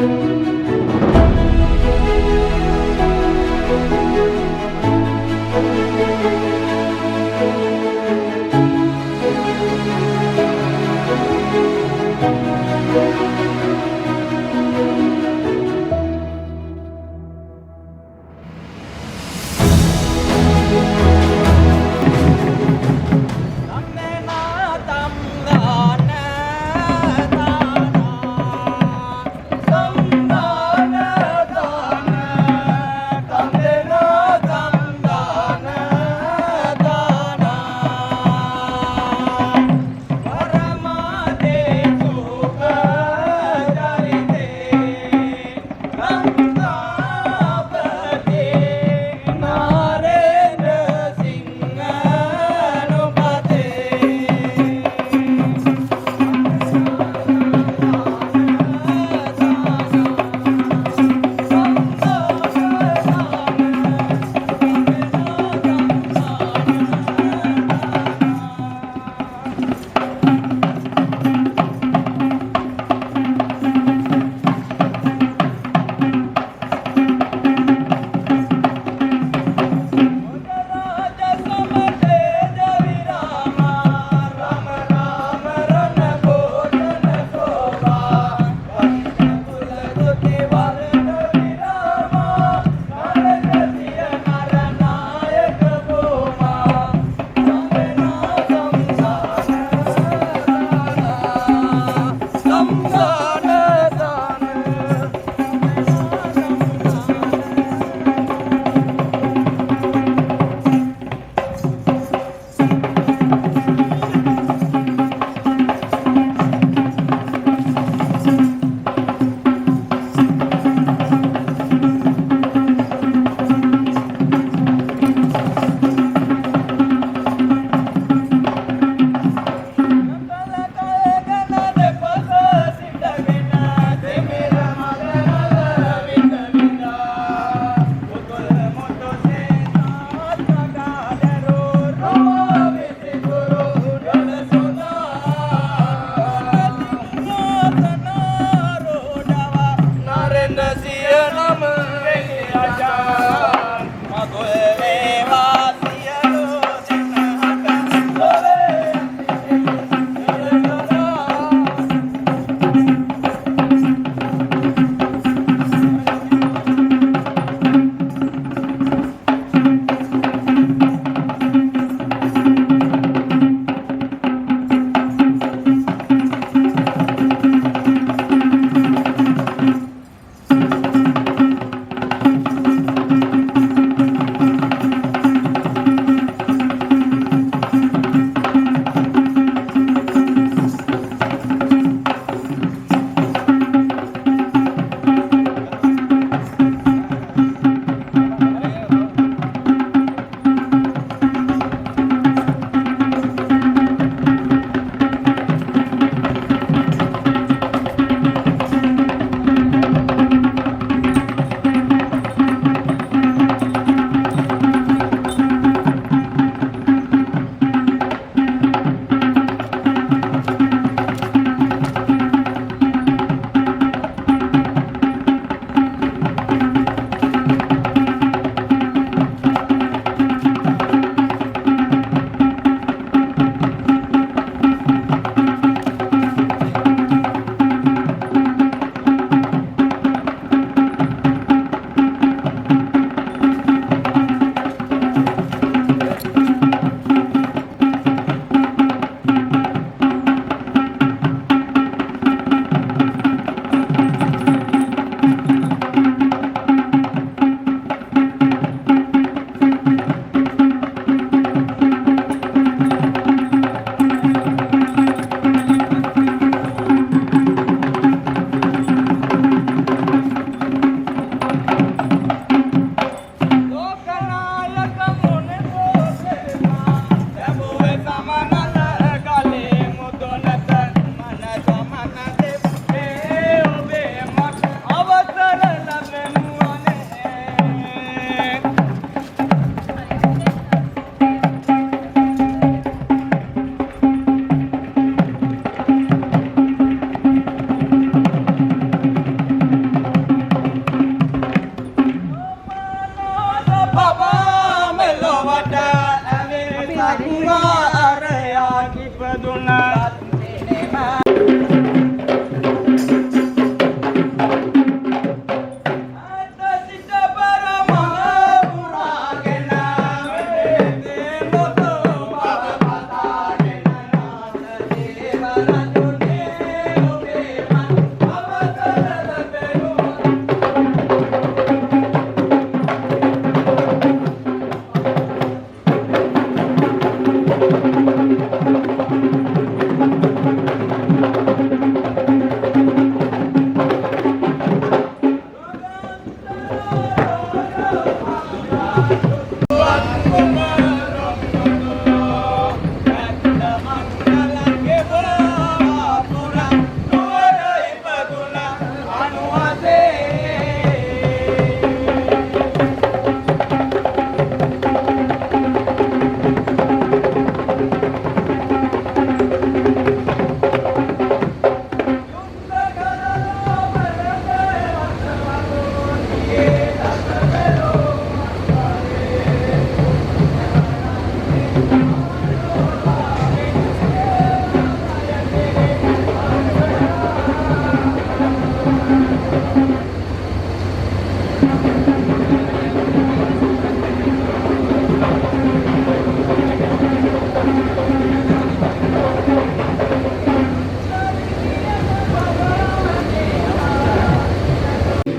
Thank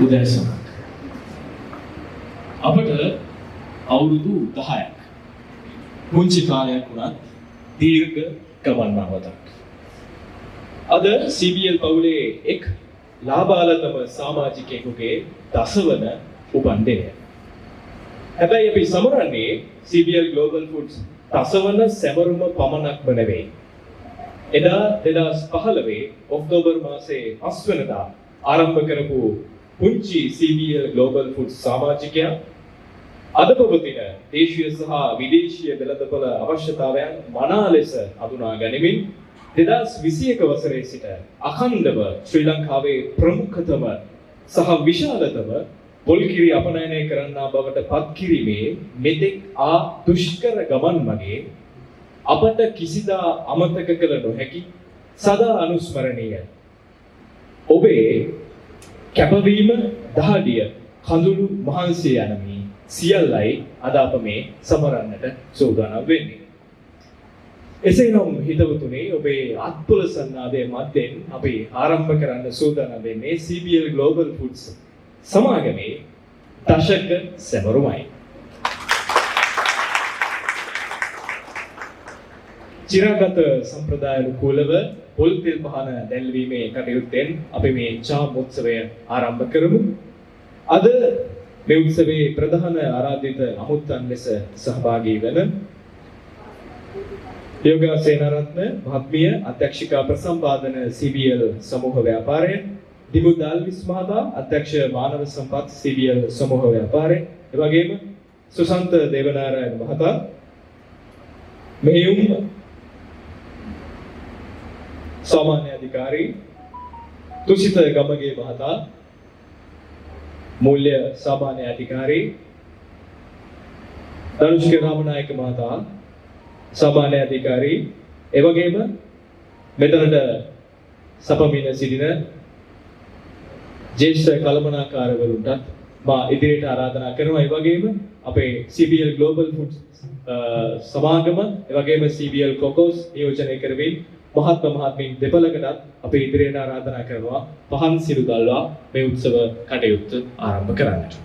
උදෑසන අපට අවුරුදු 10ක් පුංචි කාලයක් වුණත් දීර්ඝ ගමන් මාවතක්. අද CBL පවුලේ එක් ලාබාලතම සමාජිකයෙකුගේ දසවන උපන්දිනය. හැබැයි අපි සමරන්නේ CBL Global Foods දසවන සැමරුම පමණක්ම නෙවෙයි. එදා 2015 ඔක්තෝබර් මාසයේ 5 වෙනිදා ආරම්භ කරපු පුංචි CBL Global Foods සමාජිකයා අද පවතින දේශීය සහ විදේශීය වෙළඳපොළ අවශ්‍යතාවයන් මනා ලෙස හඳුනා ගනිමින් 2021 වසරේ සිට අඛණ්ඩව ශ්‍රී ලංකාවේ ප්‍රමුඛතම සහ විශාලතම පොල්කිරි අපනයනය කරන්නා බවට පත් කිරීමේ මෙතෙක් දුෂ්කර ගමන් මගේ අපට කිසිදා අමතක කළ නොහැකි සදා අනුස්මරණීය ඔබේ කැපවීම දහඩිය කඳුළු මහන්සිය යන මේ සියල්ලයි අද අප මේ සමරන්නට සූදානම් වෙන්නේ. එසේනම් හිතවතුනි ඔබේ අත්පොළ සන්නාදයේ මැදින් අපි ආරම්භ කරන්න සූදානම් වෙන්නේ CBL Global Foods සමාගමේ දශක සැමරුමයි. චිරාගත සම්ප්‍රදාය කුලව පොල් තෙල් පහන දැල්වීමේ කටයුත්තෙන් අපි මේ චාම් උත්සවය ආරම්භ කරමු. අද මේ උත්සවයේ ප්‍රධාන ආරාධිත අමුත්තන් ලෙස සහභාගී වන යෝගා සේනාරත්න මහත්මිය අධ්‍යක්ෂිකා ප්‍රසම්පාදන CBL සමූහ ව්‍යාපාරය, දිමුත් දාල්විස් මහතා අධ්‍යක්ෂ මානව සම්පත් CBL සමූහ ව්‍යාපාරය, එවැගේම සුසන්ත දේවනාරායන මහතා මෙහෙයුම් सामान्य अधिकारी तुषित गमगे महता मूल्य सामान्य अधिकारी धनुष्क रामनायक महता सामान्य अधिकारी एवगेम මෙතනට සපමින සිටින ජේෂ්ඨ කළමනාකාරවරුන්ට මා ඉදිරියට ආරාධනා කරනවා. ඒ වගේම අපේ CBL Global Foods සමාගම ඒ වගේම CBL Cocos නියෝජනය කරමින් මහත්ම මහත්මීන් දෙපළකටත් අපේ ඉදිරියට ආරාධනා කරනවා පහන් සිරු ගල්වා මේ උත්සව කටයුත්ත ආරම්භ කරන්නට.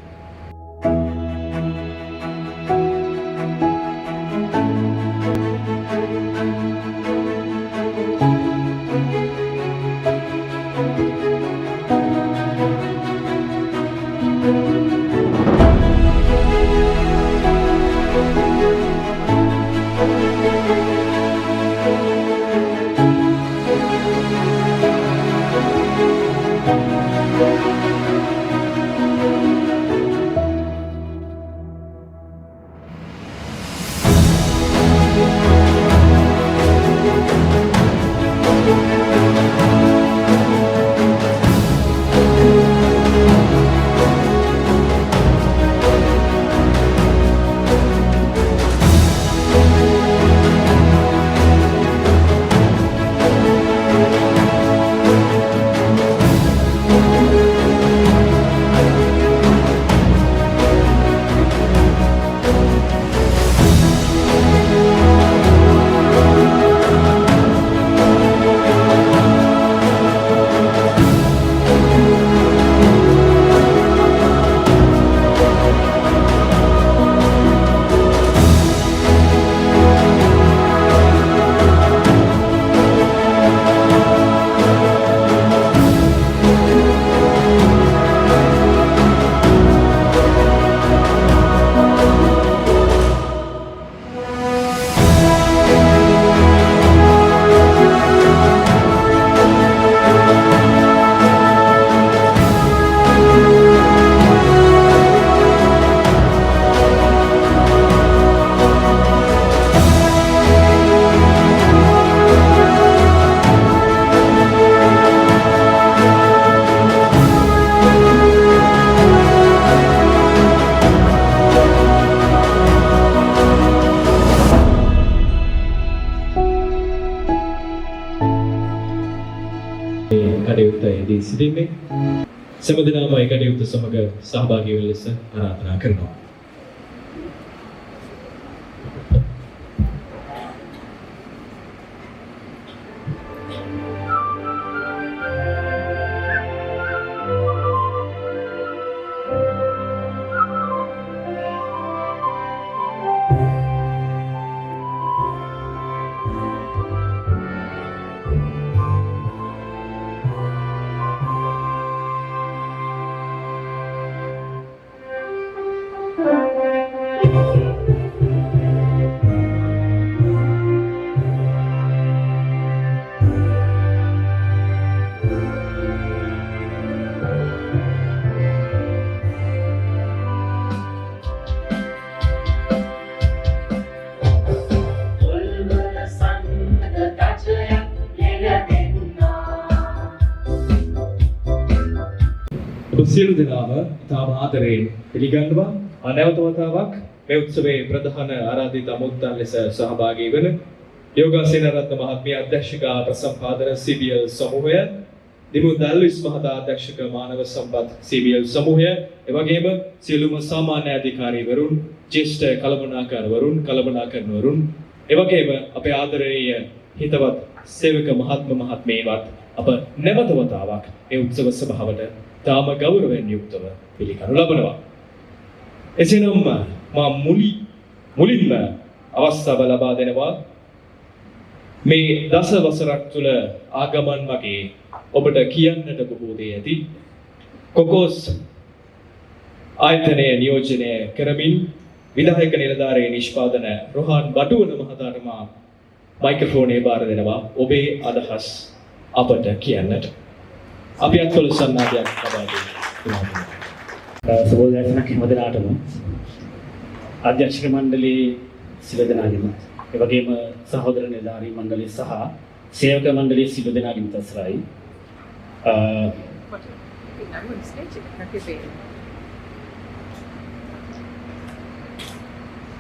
සම්මදිනාම ඒ කටයුත්ත සමග සහභාගී වෙන්න ලෙස ආරාධනා කරනවා. සියලු දෙනාම තාම ආදරයෙන් පිළිගන්නවා. නැවත වතාවක් මේ උත්සවයේ ප්‍රධාන ආරාධිත අමුත්තන් ලෙස සහභාගී වන යෝගා සේනාරත්න මහත්මිය අධ්‍යක්ෂකා ප්‍රසම්පාදන CBL සමූහය, දිමුත් දල්විස් මහතා අධ්‍යක්ෂක මානව සම්පත් CBL සමූහය, එවැගේම සියලුම සාමාන්‍ය අධිකාරීවරුන්, ජ්‍යෙෂ්ඨ කළමනාකරණවරුන්, එවැගේම අපේ ආදරණීය හිතවත් සේවක මහත්මයාවත් අප නැවත වතාවක් මේ උත්සව සභාවට තාම ගෞරවයෙන් යුක්තව පිළිගනු ලබනවා. එසේනම් මා මුලින්ම අවස්ථාව ලබා දෙනවා මේ දස වසරක් තුළ ආගමන් වගේ ඔබට කියන්නට බොහෝ දේ ඇති. කොකෝස් ආයතනය නියෝජනය කරමින් විධායක නිලධාරී නිෂ්පාදන රොහාන් බටුවන මහතාට මා මයික්‍රොෆෝනය බාර දෙනවා ඔබේ අදහස් අපට කියන්නට. අපි අත්වල සන්නාදයක් ලබා දෙනවා. සුබෝදෑසනක් හැම දිනාටම අධ්‍යක්ෂක මණ්ඩලයේ සියලු දෙනාගේම ඒ වගේම සහෝදර නිලධාරී මණ්ඩලය සහ සේවක මණ්ඩලයේ සියලු දෙනාගේම තස්රයි.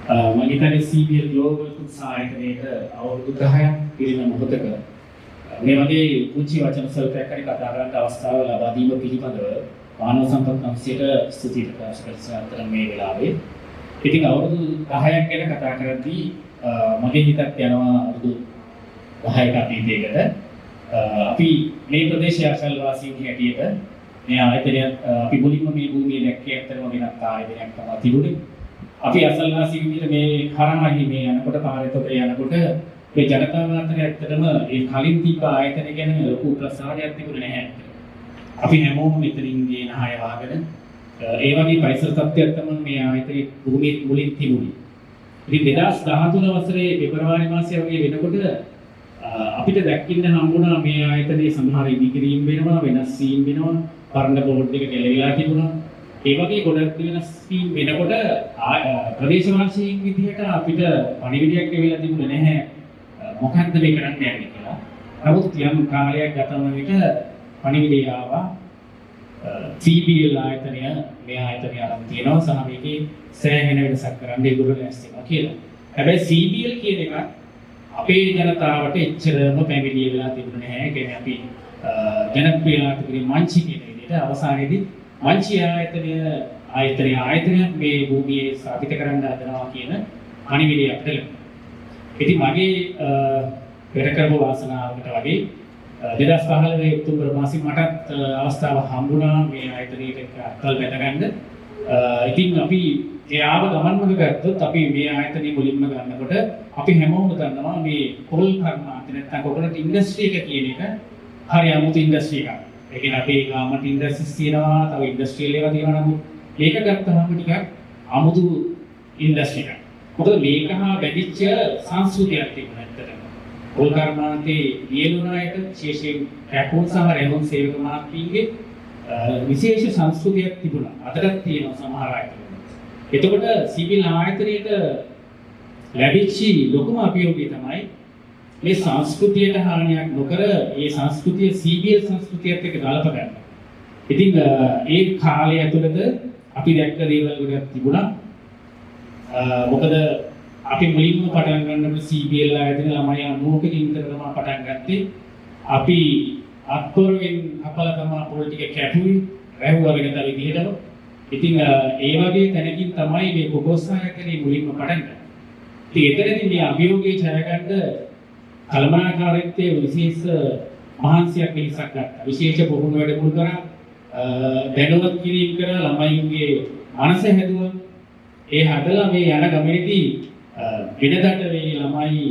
මම හිතන්නේ CBL Global සායතනයේට අවුරුදු 10ක් පිරිනැම මොහොතක මේ වගේ පුංචි වචන සල්පයක් හරි කතා කරන්න අවස්ථාව ලබා දීම පිළිබඳව මානව සම්පත් අංශයට ස්තුති ප්‍රකාශ කරන මේ වෙලාවේ ඉතින් අවුරුදු 10ක් ගැන කතා කරද්දී මගේ හිතත් යනවා අවුරුදු 10ක අතීතයකට අපි මේ ප්‍රදේශයේ අසල්වාසීන් හැටියට මේ ආයතනය අපි මුලින්ම මේ භූමියේ දැක්කේ ඇත්තටම වෙනත් ආයතනයක් තමයි තිබුණේ. අපි අසල්වාසීන් විදිහට මේ කරාමහි මේ යනකොට පාරේ තොටේ යනකොට මේ ජනතාව අතර ඇත්තටම ඒ කලින් තිබ්බ ආයතන ගැන ලොකු ප්‍රසාරයක් තිබුණේ නැහැ. අපි හැමෝම මෙතනින් ගේ නහය වහගෙන ඒ වගේ පරිසර තත්ත්වයක් තමයි මේ ආයතනයේ භූමියේ මුලින් තිබුණේ. ඉතින් 2013 වසරේ පෙබරවාරි මාසයේ වගේ වෙනකොට අපිට දැක්කින්න හම්බුණා මේ ආයතනයේ සමහර ඉදිකිරීම් වෙනවා, වෙනස් වීම් වෙනවා, පරණ බෝඩ් එක ගැලවිලා තිබුණා. ඒ වගේ ගොඩක් වෙනස් වීම් වෙනකොට ප්‍රදේශවාසීන් විදිහට අපිට පණිවිඩයක් ලැබිලා තිබුණේ නැහැ. මොකක්ද මේ කරන්න යන්නේ කියලා. නමුත් යම් කාලයක් ගත වන විට පණිවිඩය ආවා. CBL ආයතනය මේ ආයතනය අරන් තියෙනවා සහ මේකේ සෑහෙන වෙනසක් කරන්න ඒගොල්ලෝ ලෑස්ති වෙනවා කියලා. හැබැයි CBL කියන එක අපේ ජනතාවට එච්චරම පැමිණිය වෙලා තිබුණේ නැහැ. ඒ කියන්නේ අපි ජනප්‍රියතාවයේ මංචි කියන විදිහට අවසානයේදී මංචි ආයතනයක් මේ භූමියේ ස්ථාපිත කරන්න හදනවා කියන පණිවිඩය අපිට ලැබුණා. ඉතින් මගේ පෙර කරපු වාසනාවකට වගේ 2015 ඔක්තෝබර් මාසෙ මටත් අවස්ථාවක් හම්බුණා මේ ආයතනයේ අත්වල බැඳ ගන්න. ඉතින් අපි ඒ ආව ගමන්ම ගත්තොත් අපි මේ ආයතනයේ මුලින්ම ගන්නකොට අපි හැමෝම දන්නවා මේ පොල් කර්මාන්ත නැත්නම් කොකනට් ඉන්ඩස්ට්‍රි එක කියන එක හරි අමුතු ඉන්ඩස්ට්‍රි එකක්. ඒ කියන්නේ අපේ ගාමට ඉන්ඩස්ට්‍රීස් තියෙනවා, තව ඉන්ඩස්ට්‍රියල් ඒවා තියෙනවා. නමුත් මේක ගත්තාම ටිකක් අමුතු ඉන්ඩස්ට්‍රි එකක්. මොකද මේක හා බැඳිච්ච සංස්කෘතියක් තිබුණා ඇත්තටම. පොල් කර්මාන්තයේ ලියනුනායක විශේෂයෙන් කැපුම් සහ රැවුම් සේවක මාර්ගයේ විශේෂ සංස්කෘතියක් තිබුණා. අදටත් තියෙනවා සමහර ආයතන. එතකොට CBL ආයතනයේට ලැබිච්ච ලොකුම අභියෝගය තමයි මේ සංස්කෘතියට හානියක් නොකර ඒ සංස්කෘතිය CBL සංස්කෘතියත් එක්ක ගලප ගන්න. ඉතින් ඒ කාලය ඇතුළත අපි දැක්ක දේවල් ගොඩක් තිබුණා. මොකද අපි මුලින්ම පටන් ගන්නකොට CBL ආයතන ළමයි 90ක ඉඳන් තමයි පටන් ගත්තේ. අපි අත්පොරෙන් අපල තමයි පොල් ටික කැපුවේ. රැහුවා වෙනත විදිහටම. ඉතින් ඒ වගේ තැනකින් තමයි මේ කොකෝස් ආයතනයේ මුලින්ම පටන් ගන්නේ. ඉතින් එතනදී මේ අභියෝගයේ ජයගන්න කළමනාකාරීත්වයේ විශේෂ මහන්සියක් වෙනසක් ගත්තා. විශේෂ පුහුණු වැඩමුළු කරා දැනුවත් කිරීම කරා ළමයින්ගේ මනස හැදුවා. ඒ හදලා මේ යන ගමනේදී වෙනදට මේ ළමයි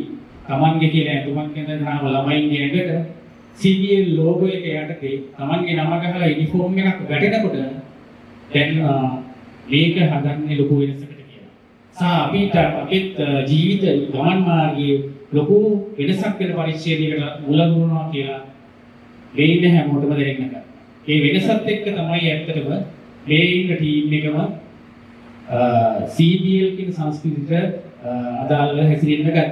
තමන්ගේ කියන ඇතුමක් වෙනදාම ළමයින්ගේ ඇඟට CBL ලෝගෝ එක යටතේ තමන්ගේ නම ගහලා යුනිෆෝම් එකක් වැටෙනකොට දැන් මේක හදන්නේ ලොකු වෙනසකට කියලා. අපිට අපිට ජීවිත ගමන් මාර්ගයේ ලොකු වෙනසක් වෙන පරිච්ඡේදයකට මුල දුන්නා කියලා මේ ඉන්න හැමෝටම දැනෙන්න ගන්නවා. ඒ වෙනසත් එක්ක තමයි ඇත්තටම මේ ඉන්න ටීම් එකම CBL කියන සංස්කෘතියට අදාළව හැසිරෙන්න ගත්තේ.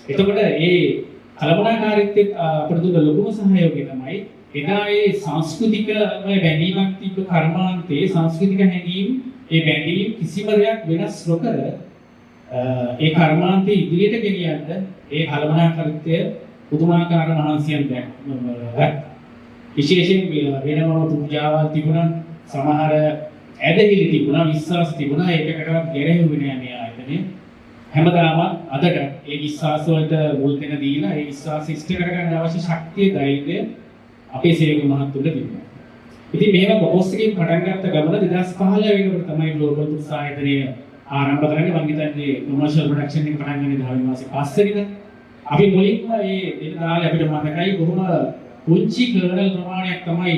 එතකොට ඒ කළමනාකාරීත්වයට අපිට දුන්න ලොකුම සහයෝගය තමයි එදා ඒ සංස්කෘතික බැඳීමක් තිබ්බ කර්මාන්තයේ සංස්කෘතික හැඟීම් ඒ බැඳීම් කිසිම දෙයක් වෙනස් නොකර ඒ කර්මාන්තය ඉදිරියට ගෙනියන්න ඒ කළමනාකාරීත්වය පුදුමාකාර මහන්සියක් ගත්තා. විශේෂයෙන් වෙනම පූජාවල් තිබුණා, සමහර ඇදහිලි තිබුණා, විශ්වාස තිබුණා. ඒකකටවත් ගැරෙන්නේ නෑ මේ ආයතනය. හැමදාම අදට ඒ විශ්වාස වලට මුල් තැන දීලා ඒ විශ්වාස ඉෂ්ට කරගන්න අවශ්‍ය ශක්තිය, ධෛර්යය අපේ සේවක මහත්තුන්ට තිබුණා. ඉතින් මෙහෙම කොකොස් එකකින් පටන් ගත්ත ගමන 2015 වෙනකොට තමයි ග්ලෝබල් ෆුඩ්ස් ආයතනය ආරම්භ කරන්නේ. මම හිතන්නේ කොමර්ෂල් ප්‍රොඩක්ෂන් එක පටන් ගන්නේ 10 මාසේ පස්සේද. අපි මුලින්ම මේ දෙන දාලා අපිට මතකයි බොහොම පුංචි කර්නල් ප්‍රමාණයක් තමයි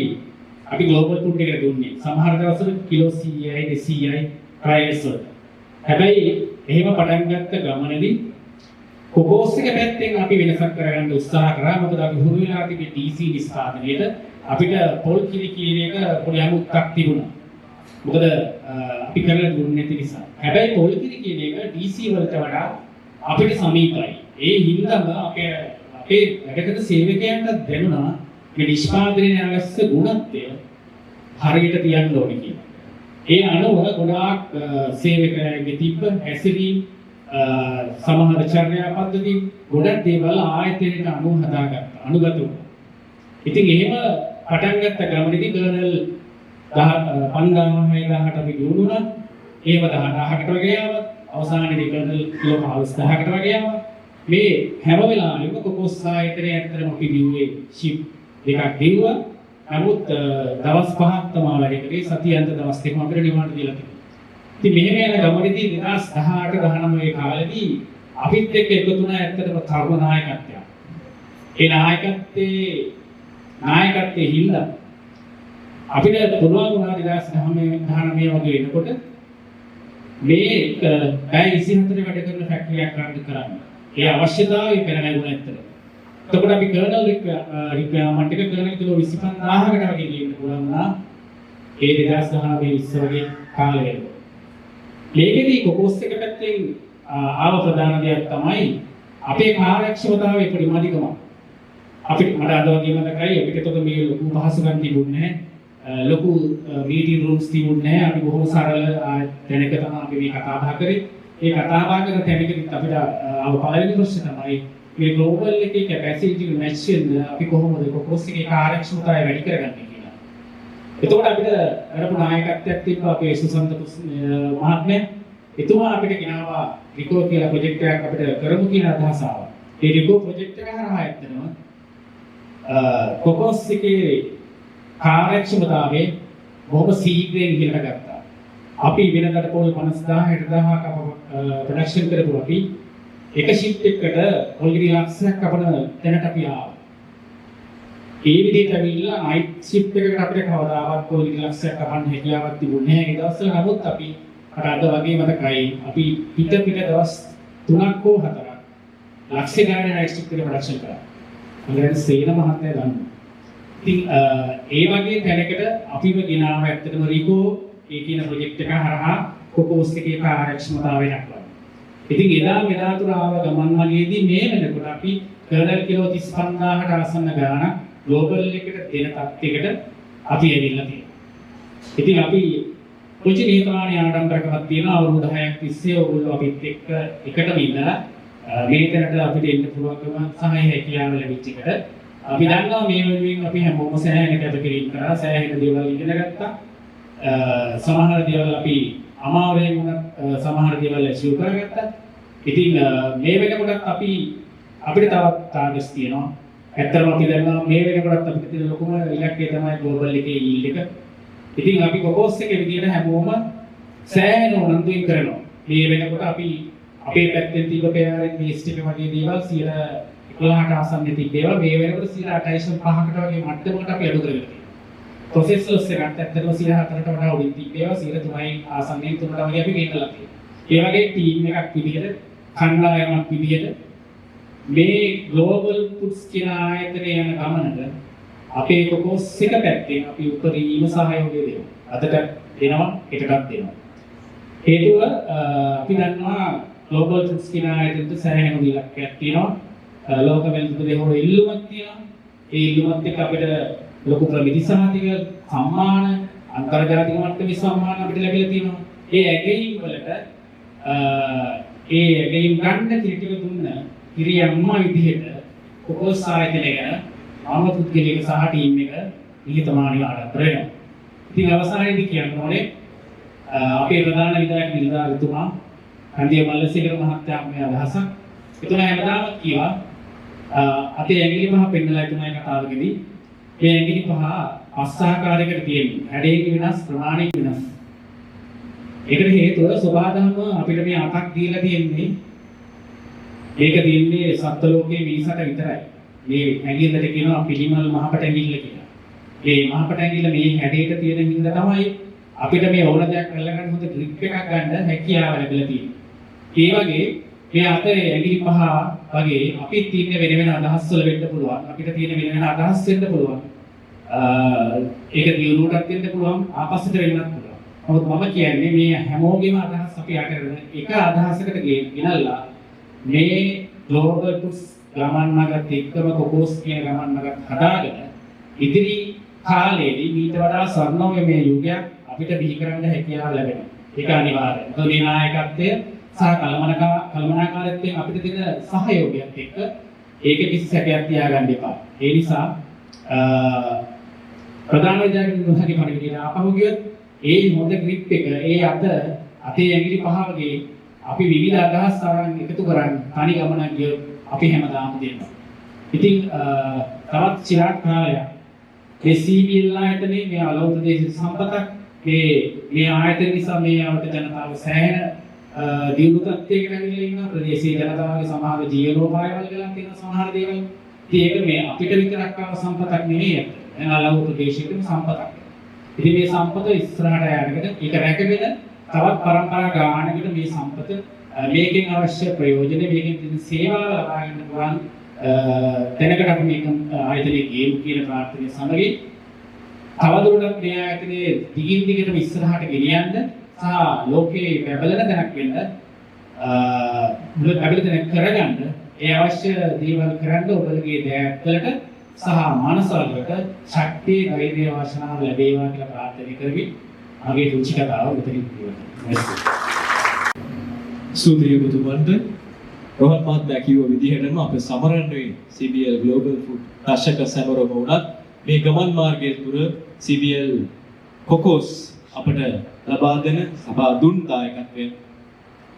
අපි ග්ලෝබල් ෆුඩ් එකට දුන්නේ. සමහර දවස්වල කිලෝ 100යි 200යි ප්‍රයිස් වල. හැබැයි එහෙම පටන් ගත්ත ගමනේදී කොකෝස් එක පැත්තෙන් අපි වෙනසක් කරගන්න උත්සාහ කරා. මොකද අපි හුරු වෙලා තිබේ DC නිෂ්පාදනයේට අපිට පොල් කිරි කියන එක පොඩි අමුත්තක් තිබුණා. මොකද අපි කරලා දුන්නේ නැති නිසා. හැබැයි පොල් කිරි කියන එක DC වලට වඩා අපිට සමීපයි. ඒ හින්දාම අපේ වැඩකට සේවකයන්ට දැනුණා මේ නිෂ්පාදනයේ අවශ්‍ය ගුණත්වය හරියට තියන්න ඕනේ කියලා. ඒ අනුව ගොඩාක් සේවකයන්ගේ තිබ්බ හැසිරීම් සමහර චර්යා පද්ධති ගොඩක් දේවල් ආයතනයට අනුව හදාගත්තා. අනුගත වුණා. ඉතින් එහෙම පටන් ගත්ත ගමනේදී කර්නල් 5000ට අපි දුන්නා. ඒව 10000කට වගේ ආවා. අවසානයේදී කර්නල් කිලෝ 15000කට වගේ ආවා. මේ හැම වෙලාවෙම කොකොස් ආයතනයේ ඇත්තටම අපි දිව්වේ ෂිප් දෙකක් දිව්වා. නමුත් දවස් 5ක් තමයි වැඩ කරේ. සතියන්ත දවස් දෙකම අපිට ඩිමාන්ඩ් දීලා තිබුණා. ඉතින් මෙහෙම යන ගමනේදී 2018 19 කාලෙදී අපිත් එක්ක එකතු වුණා ඇත්තටම තරුණ නායකත්වයක්. ඒ නායකත්වයේ හින්දා අපිට පුළුවන් වුණා 2019 වගේ වෙනකොට මේ පැය 24 වැඩ කරන ෆැක්ටරියක් කරන්න. ඒ අවශ්‍යතාවය පෙර නැගුණ ඇත්තට. එතකොට අපි කර්නල් රික්වයර්මන්ට් එක කර්නල් කිලෝ 25000කට වගේ ගේන්න පුළුවන් වුණා. ඒ 2019 වගේ කාලේ. මේකෙදී කොකොස් එක පැත්තෙන් ආව ප්‍රධාන දෙයක් තමයි අපේ කාර්යක්ෂමතාවය පොඩි මදිකම. අපිට මට අද වගේ මතකයි අපිට එතකොට මේ ලොකු පහසුකම් තිබුණේ නැහැ. ලොකු මීටින් රූම්ස් තිබුණේ නැහැ. අපි බොහොම සරල තැනක තමයි අපි මේ කතා බහ කරේ. ඒ කතා බහ කරන තැනකදී අපිට ආව පළවෙනි ප්‍රශ්නේ තමයි මේ ග්ලෝබල් එකේ කැපැසිටි මැච් වෙන්න අපි කොහොමද කොකොස් එකේ කාර්යක්ෂමතාවය වැඩි කරගන්නේ කියලා. එතකොට අපිට අරපු නායකත්වයක් තිබ්බා අපේ සුසන්ත මහත්මයා. එතුමා අපිට ගෙනාවා රිකෝ කියලා ප්‍රොජෙක්ට් එකක් අපිට කරමු කියන අදහස ආවා. ඒ රිකෝ ප්‍රොජෙක්ට් එක හරහා ඇත්තටම කොකොස් එකේ කාර්යක්ෂමතාවය බොහොම සීඝ්‍රයෙන් ඉහළට ගත්තා. අපි වෙනකට පොල් 50000 60000ක ප්‍රොඩක්ෂන් කරපු අපි එක ෂිෆ්ට් එකකට පොල් ගිරි ලක්ෂයක් අපන තැනට අපි ආවා. ඒ විදිහට ඇවිල්ලා නයිට් ෂිෆ්ට් එකකට අපිට කවදාවත් පොල් ගිරි ලක්ෂයක් අපන්න හැකියාවක් තිබුණේ නැහැ. ඒ දවස්වල නමුත් අපි අද වගේ මතකයි අපි පිට දවස් 3ක් හෝ 4ක් ලක්ෂ ගණන් නයිට් ෂිෆ්ට් එකේ ප්‍රොඩක්ෂන් කරා. මොකද සේන මහත්තයා දන්නවා. ඉතින් ඒ වගේ තැනකට අපිව ගෙනාව ඇත්තටම රිකෝ ඒ කියන ප්‍රොජෙක්ට් එක හරහා කොකොස් එකේ කාර්යක්ෂමතාවය දක්වනවා. ඉතින් එදා මෙදාතුර ආව ගමන් වලේදී මේ වෙනකොට අපි කර්නල් කිලෝ 35000ට ආසන්න ගාණක් ග්ලෝබල් එකට දෙන තත්යකට අපි ඇවිල්ලා තියෙනවා. ඉතින් අපි කොච්චර නිහතමානී ආඩම්බරකමක් තියෙනවා අවුරුදු 10ක් තිස්සේ ඔයගොල්ලෝ අපිත් එක්ක එකටම ඉඳලා මේ තැනට අපිට එන්න පුළුවන්කම සහ හැකියාව ලැබිච්ච එකට අපි දන්නවා මේ වෙනුවෙන් අපි හැමෝම සෑහෙන කැපකිරීම කරා සෑහෙන දේවල් ඉගෙන ගත්තා. සමහර දේවල් අපි අමාරුවෙන් වුණත් සමහර දේවල් ඇචීව් කරගත්තා. ඉතින් මේ වෙනකොටත් අපිට තවත් ටාගට්ස් තියෙනවා. ඇත්තටම අපි දන්නවා මේ වෙනකොටත් අපිට තියෙන ලොකුම ඉලක්කය තමයි ග්ලෝබල් එකේ යීල්ඩ් එක. ඉතින් අපි කොකෝස් එකේ විදියට හැමෝම සෑහෙන උනන්දුවෙන් කරනවා. මේ වෙනකොට අපි අපේ පැත්තෙන් තිබ්බ පෙයාරින් වේස්ට් එක වගේ දේවල් 11ට ආසන්න තිබ්බේවා මේ වෙනකොට 8.5කට වගේ මට්ටමකට අපි අඩු කරගෙන තියෙනවා. ප්‍රොසෙසර්ස් එකත් ඇත්තටම 4කට වඩා උඩින් තිබ්බේවා 3යි ආසන්නයෙන් 3ට වගේ අපි ගෙන්නලා තියෙනවා. ඒ වගේ ටීම් එකක් විදිහට කණ්ඩායමක් විදිහට මේ ග්ලෝබල් ෆුඩ්ස් කියන ආයතනය යන ගමනට අපේ කොකෝස් එක පැත්තෙන් අපි උපරිම සහයෝගය දෙනවා. අදට දෙනවා, හෙටටත් දෙනවා. හේතුව අපි දන්නවා ග්ලෝබල් ෆුඩ්ස් කියන ආයතනයට සෑහෙන ඉලක්කයක් තියෙනවා. ලෝක වෙළඳපොලේ හොර ඉල්ලුමක් තියෙනවා. ඒ ඉල්ලුමත් එක්ක අපිට ලොකු ප්‍රමිති සහතික සම්මාන අන්තර්ජාතික මට්ටමේ සම්මාන අපිට ලැබිලා තියෙනවා. ඒ ඇගීම් වලට ඒ ඇගීම් ගන්න ක්‍රිටිකල් දුන්න කිරියම්මා විදිහට කොකෝස් ආයතනය ගැන මම පුද්ගලික සහ ටීම් එක නිහතමානීව ආරම්භ කරනවා. ඉතින් අවසානයේදී කියන්න ඕනේ අපේ ප්‍රධාන විධායක නිලධාරීතුමා කන්දිය මල්ලසේකර මහත්තයා මේ අදහසක්. එතුමා හැමදාම කියවා අතේ ඇඟිලි පහ පෙන්නලා එතුමායි කතාවකදී මේ ඇඟිලි පහ අස්සහකාරයකට තියෙන්නේ. හැඩයෙන් වෙනස්, ප්‍රමාණයෙන් වෙනස්. ඒකට හේතුව සබහාදහම අපිට මේ අතක් දීලා තියෙන්නේ මේක තියෙන්නේ සත්ත්ව ලෝකයේ මිනිසට විතරයි. මේ ඇඟිල්ලට කියනවා පිළිමල් මහපට ඇඟිල්ල කියලා. මේ මහපට ඇඟිල්ල මේ හැඩයට තියෙන හින්දා තමයි අපිට මේ ඕන දෙයක් අල්ලගන්න හොඳ ග්‍රිප් එකක් ගන්න හැකියාව ලැබිලා තියෙන්නේ. ඒ වගේ මේ අතේ ඇඟිලි පහ වගේ අපිත් තියෙන වෙන වෙන අදහස් වල වෙන්න පුළුවන්. අපිට තියෙන වෙන වෙන අදහස් වෙන්න පුළුවන්. ඒක දියුණුවටත් වෙන්න පුළුවන්, ආපස්සට වෙන්නත් පුළුවන්. නමුත් මම කියන්නේ මේ හැමෝගෙම අදහස් අපි අතරන එක අදහසකට ගෙනල්ලා මේ ග්ලෝබල් ෆුඩ්ස් ගමන් මගත් එක්කම කොකෝස් කියන ගමන් මගත් හදාගෙන ඉදිරි කාලේදී ඊට වඩා ස්වර්ණමය යුගයක් අපිට බිහි කරන්න හැකියාව ලැබෙනවා. ඒක අනිවාර්යයි. මොකද මේ නායකත්වය සහ කළමනාකාරීත්වයෙන් අපිට දෙන සහයෝගයත් එක්ක ඒක කිසි සැකයක් තියාගන්න එපා. ඒ නිසා ප්‍රධාන විද්‍යාවේ දුහගේ පරිවිදින ආපහු ගියොත් ඒ හොඳ ග්‍රිප් එක ඒ අතේ ඇඟිලි පහ වගේ අපි විවිධ අදහස් අරන් එකතු කරන් තනි ගමනක් ගියොත් අපි හැමදාම දෙනවා. ඉතින් තවත් චිරාත් කාලයක් මේ CBL ආයතනයේ මේ අලෝක දේශීය සම්පතක් මේ ආයතන නිසා මේ අපට ජනතාව සෑහෙන දියුණු තත්ත්වයකට ඇවිල්ලා ඉන්නවා. ප්‍රදේශීය ජනතාවගේ සමාජ ජීවනෝපායවල ගලන් තියෙන සමහර දේවල්. ඉතින් ඒක මේ අපිට විතරක් ආව සම්පතක් නෙවෙයි. අලෝක ප්‍රදේශයේම සම්පතක්. ඉතින් මේ සම්පත ඉස්සරහට යනකොට ඒක රැකගෙන තවත් පරම්පරා ගානකට මේ සම්පත මේකෙන් අවශ්‍ය ප්‍රයෝජන මේකෙන් තියෙන සේවාව ලබා ගන්න පුළුවන් දැනකට අපි මේක ආයතනයේ ගේමු කියන ප්‍රාර්ථනාව සමගින් තවදුරටත් මේ ආයතනයේ දිගින් දිගටම ඉස්සරහට ගෙනියන්න සහ ලෝකේ බැබලන තැනක් වෙන්න බැබලන තැනක් කරගන්න ඒ අවශ්‍ය දේවල් කරන්න ඔබගේ දෑත්වලට සහ මානසවලට ශක්තිය ධෛර්යය වාසනාව ලැබේවා කියලා ප්‍රාර්ථනා කරමි. ආගේ රුචි කතාව මෙතනින් ඉවරයි. සුදිය බුදුමන්ට රෝහන් මහත්මයා කිව්ව විදිහටම අප සමරන්නේ CBL Global Food දශක සැමරම වුණත් මේ ගමන් මාර්ගය තුර CBL කොකෝස් අපට ලබා දෙන සබා දුන් දායකත්වය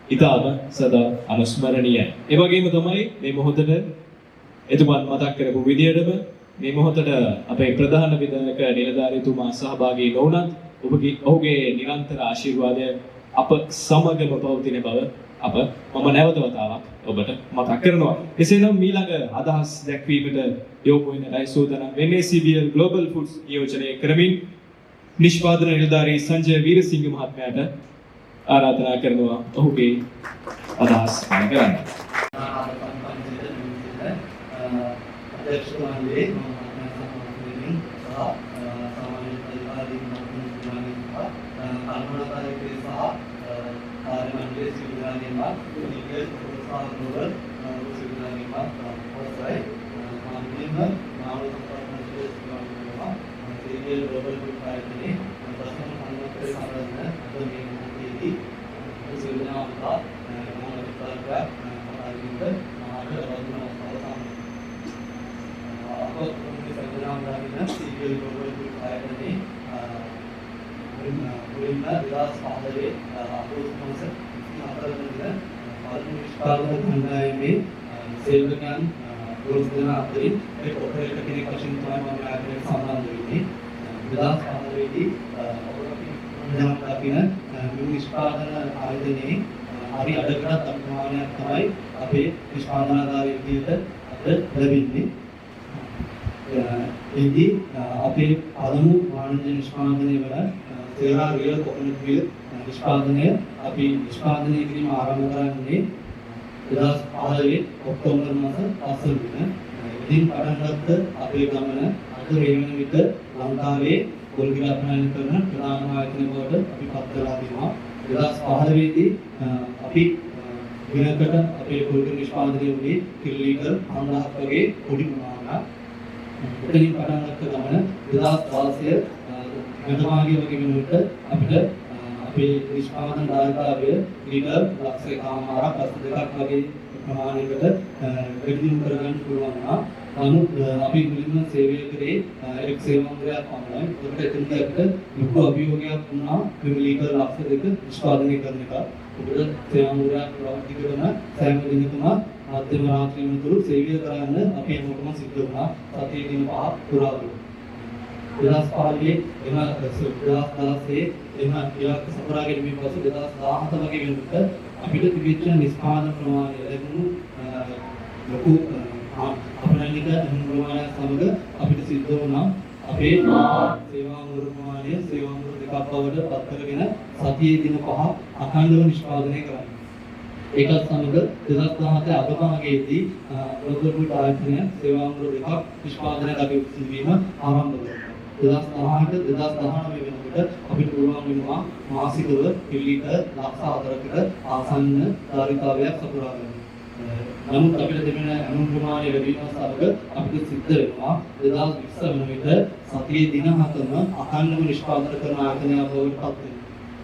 ඉතාම සදා අනුස්මරණීයයි. ඒ වගේම තමයි මේ මොහොතට එතුමන් මතක් කරපු විදිහටම මේ මොහොතට අපේ ප්‍රධාන විධායක නිලධාරීතුමා සහභාගී නොවුණත් ඔහුගේ නිරන්තර ආශිර්වාදය අප සමගම පවතින බව මම නැවත වතාවක් ඔබට මතක් කරනවා. එසේනම් ඊළඟ අදහස් දැක්වීමට යොමු වෙන සූදානම් වෙන්නේ CBL Global Foods නියෝජනය කරමින් නිෂ්පාදන නිලධාරී සංජය වීරසිංහ මහත්මයාට ආරාධනා කරනවා ඔහුගේ අදහස් පළ කරන්න. මුලින්ම 2015 අගෝස්තු මාස 24 වෙනිදා පළමු නිෂ්පාදන කණ්ඩායමේ සේවකයන් ගොස් දෙන අතරින් ඒ ඔපරේටර් කෙනෙක් වශයෙන් තමයි මම ආයතනයට සම්බන්ධ වෙන්නේ. 2015 දී අපිට දකින මේ නිෂ්පාදන ආයතනයේ හරි අඩකටත් අප්‍රමාණයක් තමයි අපේ නිෂ්පාදනාගාරයේ විදිහට අපට ලැබෙන්නේ. එදී අපේ පළමු වාණිජ්‍ය නිෂ්පාදනය වල සේවා රියල් කොකොනට් මිල් නිෂ්පාදනය අපි නිෂ්පාදනය කිරීම ආරම්භ කරන්නේ 2015 ඔක්තෝබර් මාස 5 වෙනිදා. ඉතින් පටන් ගත්ත අපේ ගමන අද මේ වන විට ලංකාවේ පොල්ගිර අපනයන කරන ප්‍රධාන ආයතන බවට අපි පත් කරලා තියෙනවා. 2015 දී අපි දිනකට අපේ පොල්ගිර නිෂ්පාදනය වුණේ කිලෝමීටර් 5000ක් වගේ පොඩි ප්‍රමාණයක්. එතනින් පටන් ගත්ත ගමන 2016 ගතමාගේ වගේ වෙනකොට අපිට අපේ නිෂ්පාදන ධාරිතාවය ලීටර් ලක්ෂ එකමාරක් දෙකක් වගේ ප්‍රමාණයකට වැඩි දියුණු කරගන්න පුළුවන් වුණා. නමුත් අපි මුලින්ම සේවය කරේ එක් සේවාංගයක් පමණයි. ඒකට එතනදී අපිට ලොකු අභියෝගයක් වුණා මේ ලීටර් ලක්ෂ දෙක නිෂ්පාදනය කරන එක. උඩට සේවාංගයක් ප්‍රවෘත්ති කරන සෑම දිනකම මධ්‍යම රාත්‍රී වෙනතුරු සේවය කරන්න අපි හැමෝටම සිද්ධ වුණා. සතියේ දින 5ක් පුරාවටම. 2015 එම ඉලක්ක සපුරා ගැනීමෙන් පසු 2017 වගේ වෙනකොට අපිට තිබිච්ච නිෂ්පාදන ප්‍රමාණය ලැබුණු ලොකු අපරාධික අනුගමනය සමග අපිට සිද්ධ වුණා අපේ සේවා මුරු ප්‍රමාණය සේවා මුරු දෙකක් බවට පත් කරගෙන සතියේ දින 5 අඛණ්ඩව නිෂ්පාදනය කරන්න. ඒකත් සමග 2017 අගභාගයේදී ග්ලෝබල් ෆුඩ් ආයතනය සේවා මුරු දෙකක් නිෂ්පාදනය කටයුතු කිරීම ආරම්භ කළා. 2018 2019 වෙනකොට අපිට පුළුවන් වෙනවා මාසිකව පිළිලීටර් ලක්ෂ 4කට ආසන්න ධාරිතාවයක් සපුරා ගන්න. නමුත් අපිට තිබෙන අනුන් ප්‍රමාණය වැඩි වෙනස් සමග අපිට සිද්ධ වෙනවා 2020 වන විට සතියේ දින 7ම අඛණ්ඩව නිෂ්පාදනය කරන ආයතනයක් බවට පත් වෙනවා.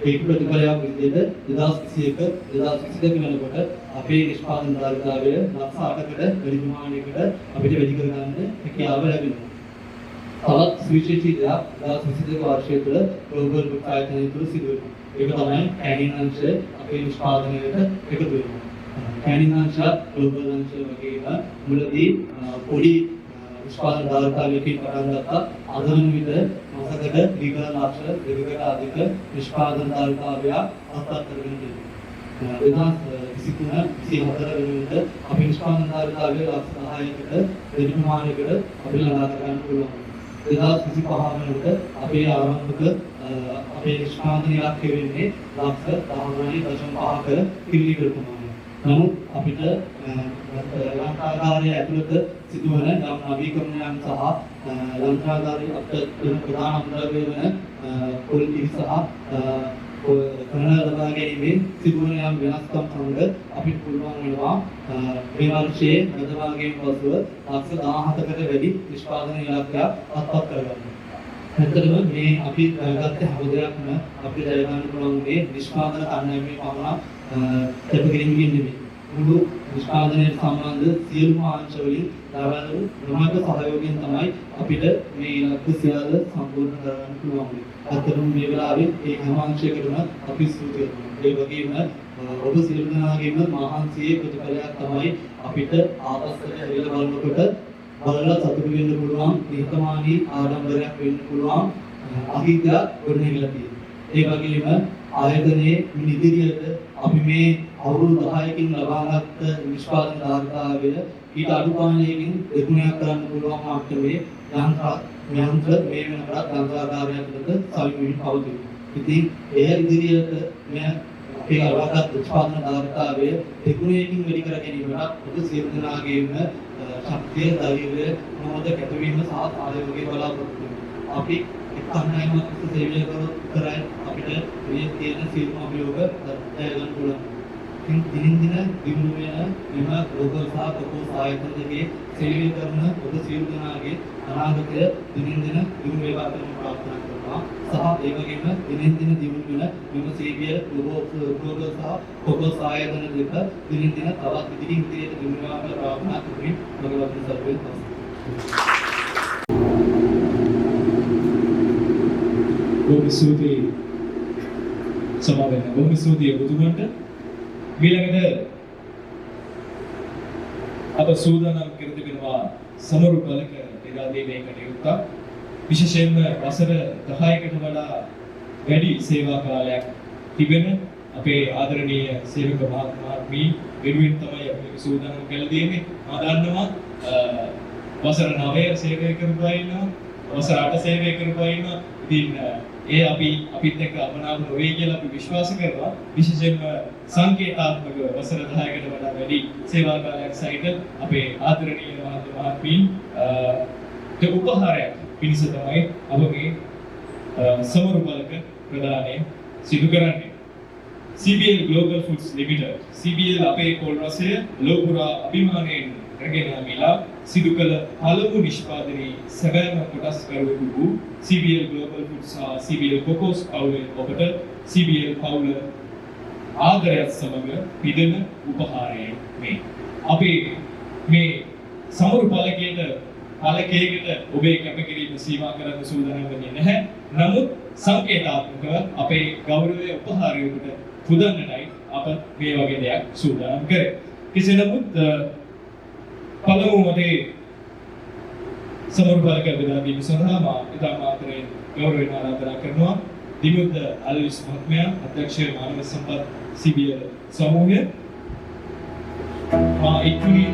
ඒක ප්‍රතිඵලයක් විදිහට 2021 2022 වෙනකොට අපේ නිෂ්පාදන ධාරිතාවය ලක්ෂ 8කට වැඩි ප්‍රමාණයකට අපිට වැඩි කරගන්න හැකියාව ලැබෙනවා. තවත් සුවිශේෂී දෙයක් 2022 වර්ෂය තුළ ග්ලෝබල් ෆුඩ් ආයතනය තුළ සිදු වෙනවා. ඒක තමයි කැනින් අංශය අපේ නිෂ්පාදනයට එකතු වෙනවා. කැනින් අංශ ග්ලෝබල් අංශ වගේම මුලදී පොඩි නිෂ්පාදන ධාරිතාවයකින් පටන් ගත්තා. අද වන විට මාසකට ලීටර් ලක්ෂ 2කට අධික නිෂ්පාදන ධාරිතාවය අත්පත් කරගෙන තියෙනවා. 2023 වෙන විට අපේ නිෂ්පාදන ධාරිතාවය ලක්ෂ 10කට වැඩි ප්‍රමාණයකට අපිට ළඟා කරගන්න පුළුවන්. 2025 වෙනකොට අපේ ආරම්භක අපේ නිෂ්පාදනය ඉලක්කය වෙන්නේ ලක්ෂ 19.5ක කිලෝමීටර් ප්‍රමාණය. නමුත් අපිට ලංකාගාරයේ ඇතුළත සිදුවන යම් නවීකරණයන් සහ ලංකාගාරයේ අපිට ප්‍රධාන අන්තර්ගය වන පොලිටි සහ කරන ලබා ගැනීමේ සිදුවන යම් වෙනස්කම් සමග අපිට පුළුවන් වෙනවා මේ වර්ෂයේ ගතවාගයෙන් පසුව ලක්ෂ 17කට වැඩි නිෂ්පාදන ඉලක්කයක් අත්පත් කරගන්න. ඇත්තටම මේ අපි ගත්ත හැම දෙයක්ම අපිට දැනගන්න පුළුවන් මේ නිෂ්පාදන කණ්ඩායමේ පමණක් කැපකිරීමකින් නෙමෙයි. මුළු නිෂ්පාදනයට සම්බන්ධ සියලුම අංශ වලින් ලබන ප්‍රමාණික සහයෝගයෙන් තමයි අපිට මේ ඉලක්ක සියල්ල සම්පූර්ණ කරගන්න පුළුවන්. අතරම මේ වෙලාවේ ඒ හැම අංශයකටම අපි ස්තුති කරනවා. ඒ වගේම ඔබ සියලු දෙනාගේම මහන්සියේ ප්‍රතිඵලයක් තමයි අපිට ආපස්සට හැරිලා බලනකොට බලලා සතුටු වෙන්න පුළුවන්, නිහතමානී ආඩම්බරයක් වෙන්න පුළුවන් අහිතයක් ගොඩනැගිලා තියෙනවා. ඒ වගේම ආයතනයේ ඉදිරියට අපි මේ අවුරුදු 10කින් ලබාගත් නිෂ්පාදන ධාරිතාවය ඊට අඩු ප්‍රමාණයකින් දෙගුණයක් කරන්න පුළුවන් මට්ටමේ යන්ත්‍ර මේ වෙනකොට ගංගාධාරයක් තුළ සවිමින් පවතිනවා. ඉතින් එය ඉදිරියට මේ අපේ ලබාගත් නිෂ්පාදන ධාරිතාවය දෙගුණයකින් වැඩි කර ගැනීමට පොදු සියලු දෙනාගේම ශක්තිය, ධෛර්යය, මොහොත කැපවීම සහ ආයෝගය බලාපොරොත්තු වෙනවා. අපි එක්කන්නයිම සේවය කරයි අපිට මේ තියෙන සියලුම අභියෝග දරගන්න පුළුවන්. ඉතින් දිනින් දින දිනු වෙන මෙම ග්ලෝබල් සහ කොකෝස් ආයතන දෙකේ සේවය කරන ඔබ සියලු දෙනාගේ අනාගතය දිනින් දින දිනු වේවා කියලා ප්‍රාර්ථනා කරනවා. සහ ඒ වගේම දිනින් දින දිනු වෙන මෙම සේවය ග්ලෝබල් සහ කොකෝස් ආයතන දෙක දිනින් දින තවත් ඉදිරියට දිනු වේවා කියලා ප්‍රාර්ථනා කරමින් භගවත් සර්වේ තවස්. බොහොම ස්තුතියි සමා වෙන්න. බොහොම ස්තුතියි ඔබතුමන්ට. ඊළඟට අප සූදානම් කර තිබෙනවා සමරු බලක එදා දීමේ කටයුත්ත. විශේෂයෙන්ම වසර 10කට වඩා වැඩි සේවා කාලයක් තිබෙන අපේ ආදරණීය සේවක මහත්මී වෙනුවෙන් තමයි අපි මේක සූදානම් කළ දෙන්නේ. මා දන්නවා වසර 9 සේවය කරපුවා ඉන්නවා, වසර 8 සේවය කරපුවා ඉන්නවා. ඉතින් ඒ අපිත් එක්ක අපනාම නොවේ කියලා අපි විශ්වාස කරනවා. විශේෂයෙන්ම සංකේතාත්මක වසර 10කට වඩා වැඩි සේවා කාලයක් සහිත අපේ ආදරණීය මහත්මීන් උපහාරයක් පිණිස තමයි අපගේ සමරු බලක ප්‍රදානය සිදු කරන්නේ. CBL Global Foods Limited CBL අපේ පොල් රසය ලෝපුරා අභිමානයෙන් රැගෙන යමිලා සිදු කළ පළමු නිෂ්පාදනයේ සැබෑම කොටස්කරුවෙකු වූ CBL Global Foods සහ CBL Cocos පවුලේ ඔබට CBL පවුල ආදරයත් සමග පිදෙන උපහාරය මේ. අපි මේ සමරු පාලකයකට ඔබේ කැපකිරීම සීමා කරන්න සූදානම් වෙන්නේ නැහැ. නමුත් සංකේතාත්මකව අපේ ගෞරවය උපහාරයකට පුදන්නටයි අප මේ වගේ දෙයක් සූදානම් කරේ. කෙසේ නමුත් පළමු වටේ සමරු පාලක බෙදා දීම සඳහා මා ඉතා මාත්‍රයෙන් ගෞරවයෙන් ආරාධනා කරනවා දිමුත් අල්විස් මහත්මයා අධ්‍යක්ෂ මානව සම්පත් CBL සමූහය මා ඉක්මනින්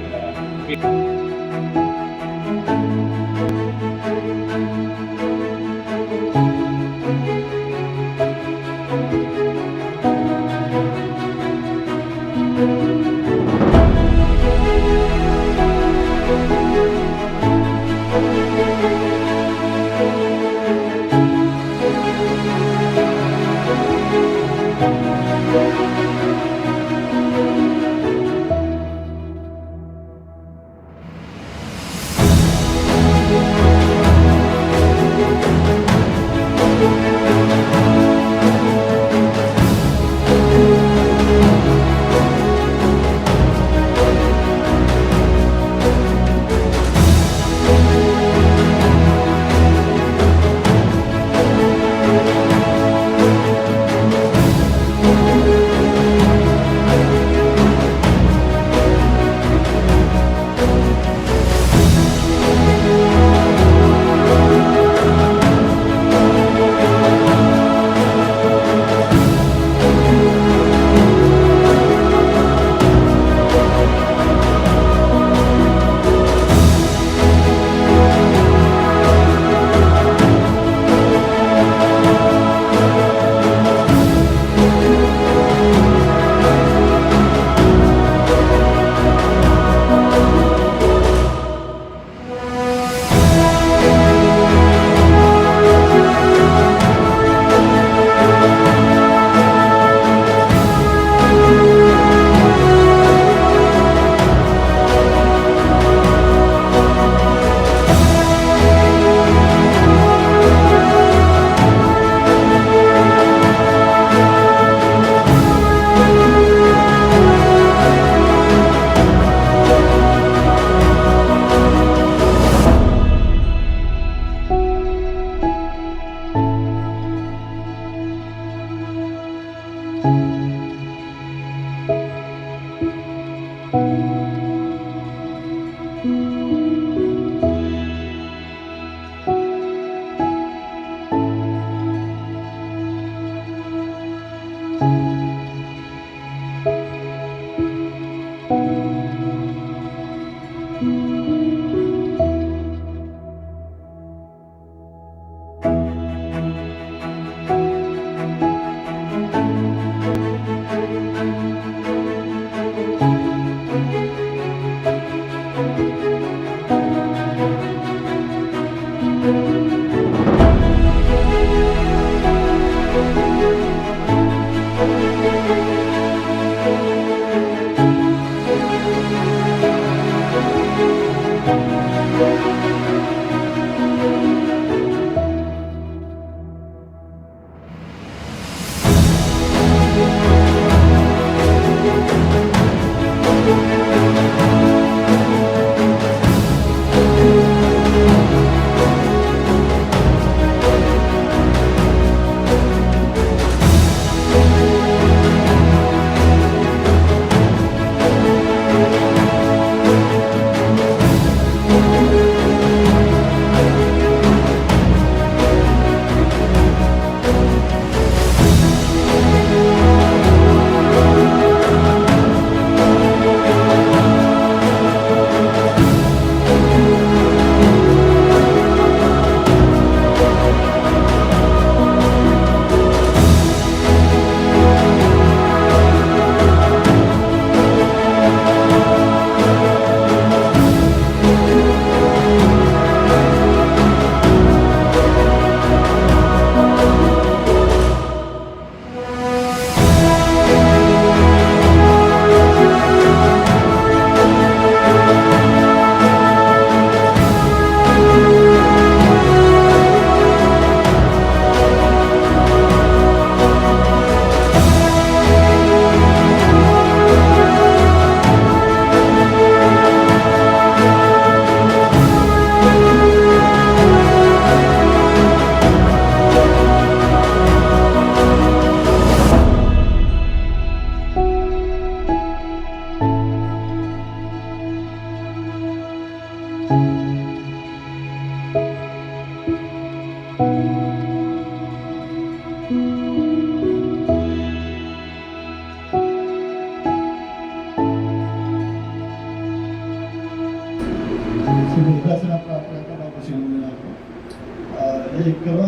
එක්කම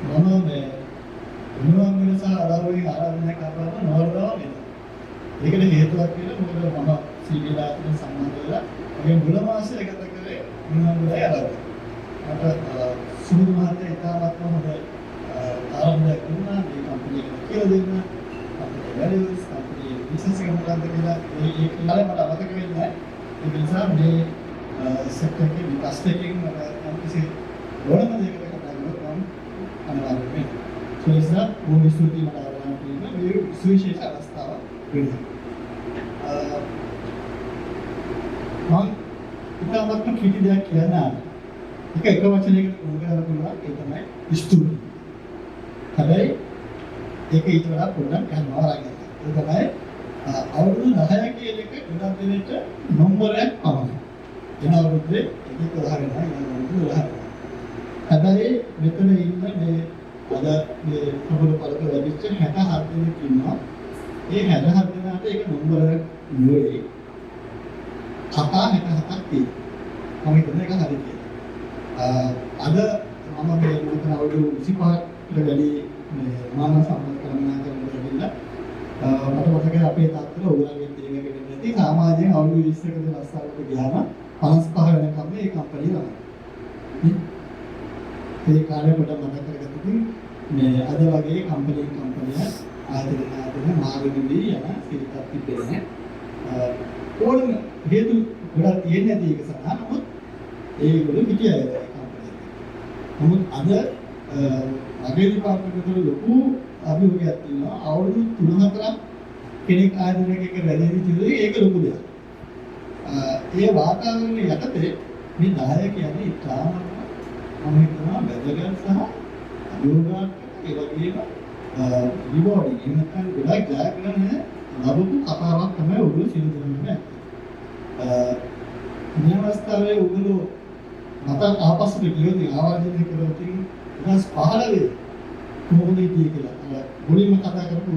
මම මේ වෙනුවන් වෙනස ආරාධනය කරනවා නවරනවා වෙනවා. ඒකට හේතුවක් කියලා මොකද මම සීබීඑල් ආයතන සම්බන්ධ වෙලා මගේ මුල මාසයේ ගත කරේ වෙනුවන් වෙලා ආරාධනය. මට සුමුදු මහත්තයා ඉතාමත්ම හොඳ ආරම්භයක් දුන්නා මේ කම්පැනි එකට කියලා දෙන්න. අපේ වැලියුස් කම්පැනි බිස්නස් එක මොකක්ද කියලා ඒ කාලේ මට අමතක වෙන්නේ නැහැ. ඒ නිසා මේ සෙක්ටර් එකේ විකාශ දෙකකින් මම කිසි ඕනම දෙයකට කතා කරනවා මම අනිවාර්යයෙන් වෙනවා. ඒ නිසා බොහොම ස්තුතියි මට ආරාධනා කිරීම මේ සුවිශේෂ අවස්ථාවක් වෙනවා. මම ඉතාමත්ම කිසි දෙයක් කියන්න එක වචනයකට උගන්වන්න පුළුවන් ඒ තමයි ස්තුතියි. හැබැයි ඒක ඊට වඩා පොඩ්ඩක් ගන්නවා වගේ. ඒ තමයි අවුරුදු 10 කියන එක ගොඩක් දෙනෙක් නම්බරයක් පමණයි. එන අවුරුද්දේ ඒක උදාහරණයක් නෑ. හැබැයි මෙතන ඉන්න මේ අද මේ ප්‍රබල පළක ලැබිච්ච 67 දෙනෙක් ඉන්නවා. ඒ 67 දෙනාට ඒක නම්බරයක් නෙවෙයි. කතා 67ක් තියෙනවා. මම හිතන්නේ ඒක හරි කියලා. අද මම මේ මුලින්ම අවුරුදු 25කට වැඩි මේ මානව සම්පත් කළමනාකරණය කරලා මට මතකයි අපේ තාත්තලා ඕගොල්ලන්ගේ තේරෙන්නේ නැති සමාජයෙන් අවුරුදු 20කට ලස්සාවට ගියාම 55 වෙනකම් මේ කම්පැනි වුණා. ඒ කාලේ කොට මතක කරගත්තොත් මේ අද වගේ කම්පැනි ආයතන මාර්ගදී යන සිරිතක් තිබෙන්නේ නැහැ. ඕනම හේතු ගොඩක් තියෙන නැති එක සඳහා නමුත් ඒගොල්ලෝ හිටියයි කම්පැනි. නමුත් අද අගේ විපාකවල ලොකු අභියෝගයක් තියෙනවා. අවුරුදු 3-4ක් කෙනෙක් ආයතනයක වැඩි ඉතිරි ඒක ලොකු දෙයක්. ඒ වාතාවරණය යටතේ මේ 10 කියන්නේ ඉතාමත් මම හිතනවා වැදගත් සහ අභියෝගයක් ඒ වගේම රිවෝඩින් එහෙම නැත්නම් ගොඩක් ජයග්‍රහණ ලැබපු කතාවක් තමයි ඔයගොල්ලෝ සිදුවන්නේ. මේ අවස්ථාවේ ඔයගොල්ලෝ මට ආපස්සට ගියොත් ආවර්ජනය කරලා තියෙන 2015 කොහොමද කියලා මුලින්ම කතා කරපු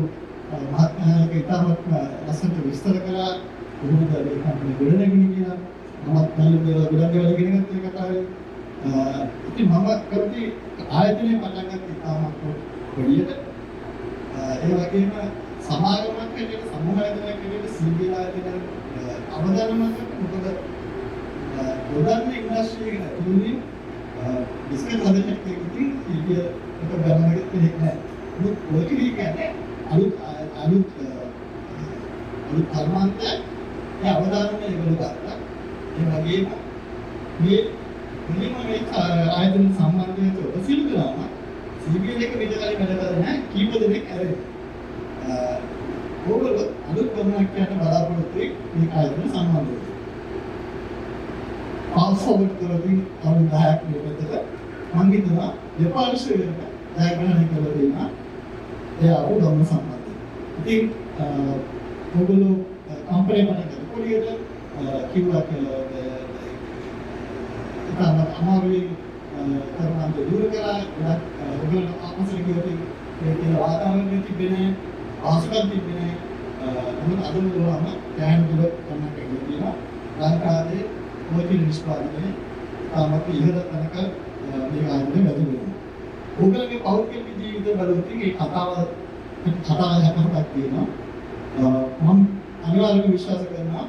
මහත්මයාගේ ඉතාමත් ලස්සනට විස්තර කළා කොහොමද මේ කම්පැනි ගොඩනැගෙන්නේ කියලා. මමත් නැල්ලු දේවල් ගොඩක් දේවල් ඉගෙන ගත්ත ඒ කතාවේ. ඉතින් මම කරපු ආයතනයේ පටන් ගත්ත ඉතාමත් පොඩියට ඒ වගේම සමාගමක් හැටියට සමූහ ආයතනයක් හැටියට සීබීඑල් ආයතනය අවදානමක් මොකද ගොඩක් ඉන්ඩස්ට්‍රි එක තුලින් බිස්කට් හදන්න ඉතින් සීබීඑල් එක ගන්නකට දෙයක් නැහැ. මොකද ඔය කියන්නේ අලුත් කර්මාන්ත ඒ අවදානම ඒගොල්ලෝ ගත්තා. ඒ වගේම මේ මුලින්ම මේ ආයතන සම්බන්ධයෙන් ඔසිලු කරනවා සීබීඑල් එක විතරයි වැඩ කරන්නේ කීප දෙනෙක් ඇරෙන්නේ. ඕගොල්ලෝ අලුත් කර්මයක් යන බලාපොරොත්තු මේ ආයතන සම්බන්ධයි. පාස්වර්ඩ් කරමින් අවුරුදු 10ක් විතර මම හිතනවා දෙපාර්ශ්වයට ජයග්‍රහණය කළ දෙනවා. ඒ අවුරුදු සම්බන්ධයි. ඉතින් ඔයගොල්ලෝ කම්පැනි මට පොඩියට කිව්වා කියලා ඉතාලම අමාරුයි කර්මාන්ත දුර කරලා ඔයගොල්ලෝ ආපස්සට ගියොත් ඒ වාතාවරණය තිබෙන්නේ ආසකම් තිබෙන්නේ මොකද අද වුණාම දැන් දුර කරන්නට තියෙනවා. ලංකාවේ මොකද නිෂ්පාදනයේ තාමත් ඉහළ තැනක මේ ආයතනය වැඩි වෙනවා. ඔයගොල්ලෝගේ පෞද්ගලික ජීවිත වලදී මේ කතාව හැමෝටම තියෙනවා. මම අනිවාර්යයෙන්ම විශ්වාස කරනවා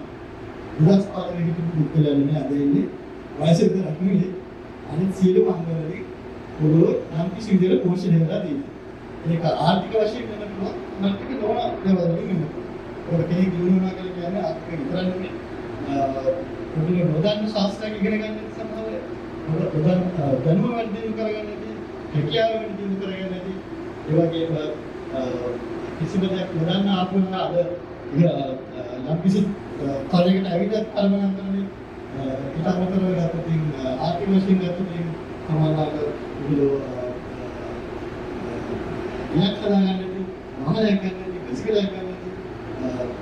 විලාස් පාලනයේ හිටපු පුද්ගලයන් අද ඉන්නේ වයස විතරක් නෙවෙයි අනිත් සියලු අංගවලින් ඔයගොල්ලෝ නම් කිසි විදිහට පෝෂණය කරලා තියෙනවා. ඒක ආර්ථික වශයෙන් වෙන පුළුවන් නැත්නම් නොවන දේවල් වලින් වෙනවා. ඔය කෙනෙක් දිනුනා කියලා කියන්නේ ආර්ථික විතරක් නෙවෙයි ඔයගොල්ලෝ නොදන්න ශාස්ත්‍රයක් ඉගෙන ගන්න සමහර ඔයගොල්ලෝ දැනුම වර්ධනය කරගන්නදී හැකියාව වර්ධනය කරගන්නදී ඒ වගේම කිසිම දෙයක් නොදන්න ආපුවා අද යම් කිසි කාලයකට ඇවිත් කල්පනාකරන්නේ ඉතාමතරව ගත්තොතින් ආර්ථික වශයෙන් ගත්තොතින් සමාජාගත ඔයගොල්ලෝ ඉලක්ක දාගන්නදී මහලයක් ගන්නදී බිස්කලයක් ගන්නදී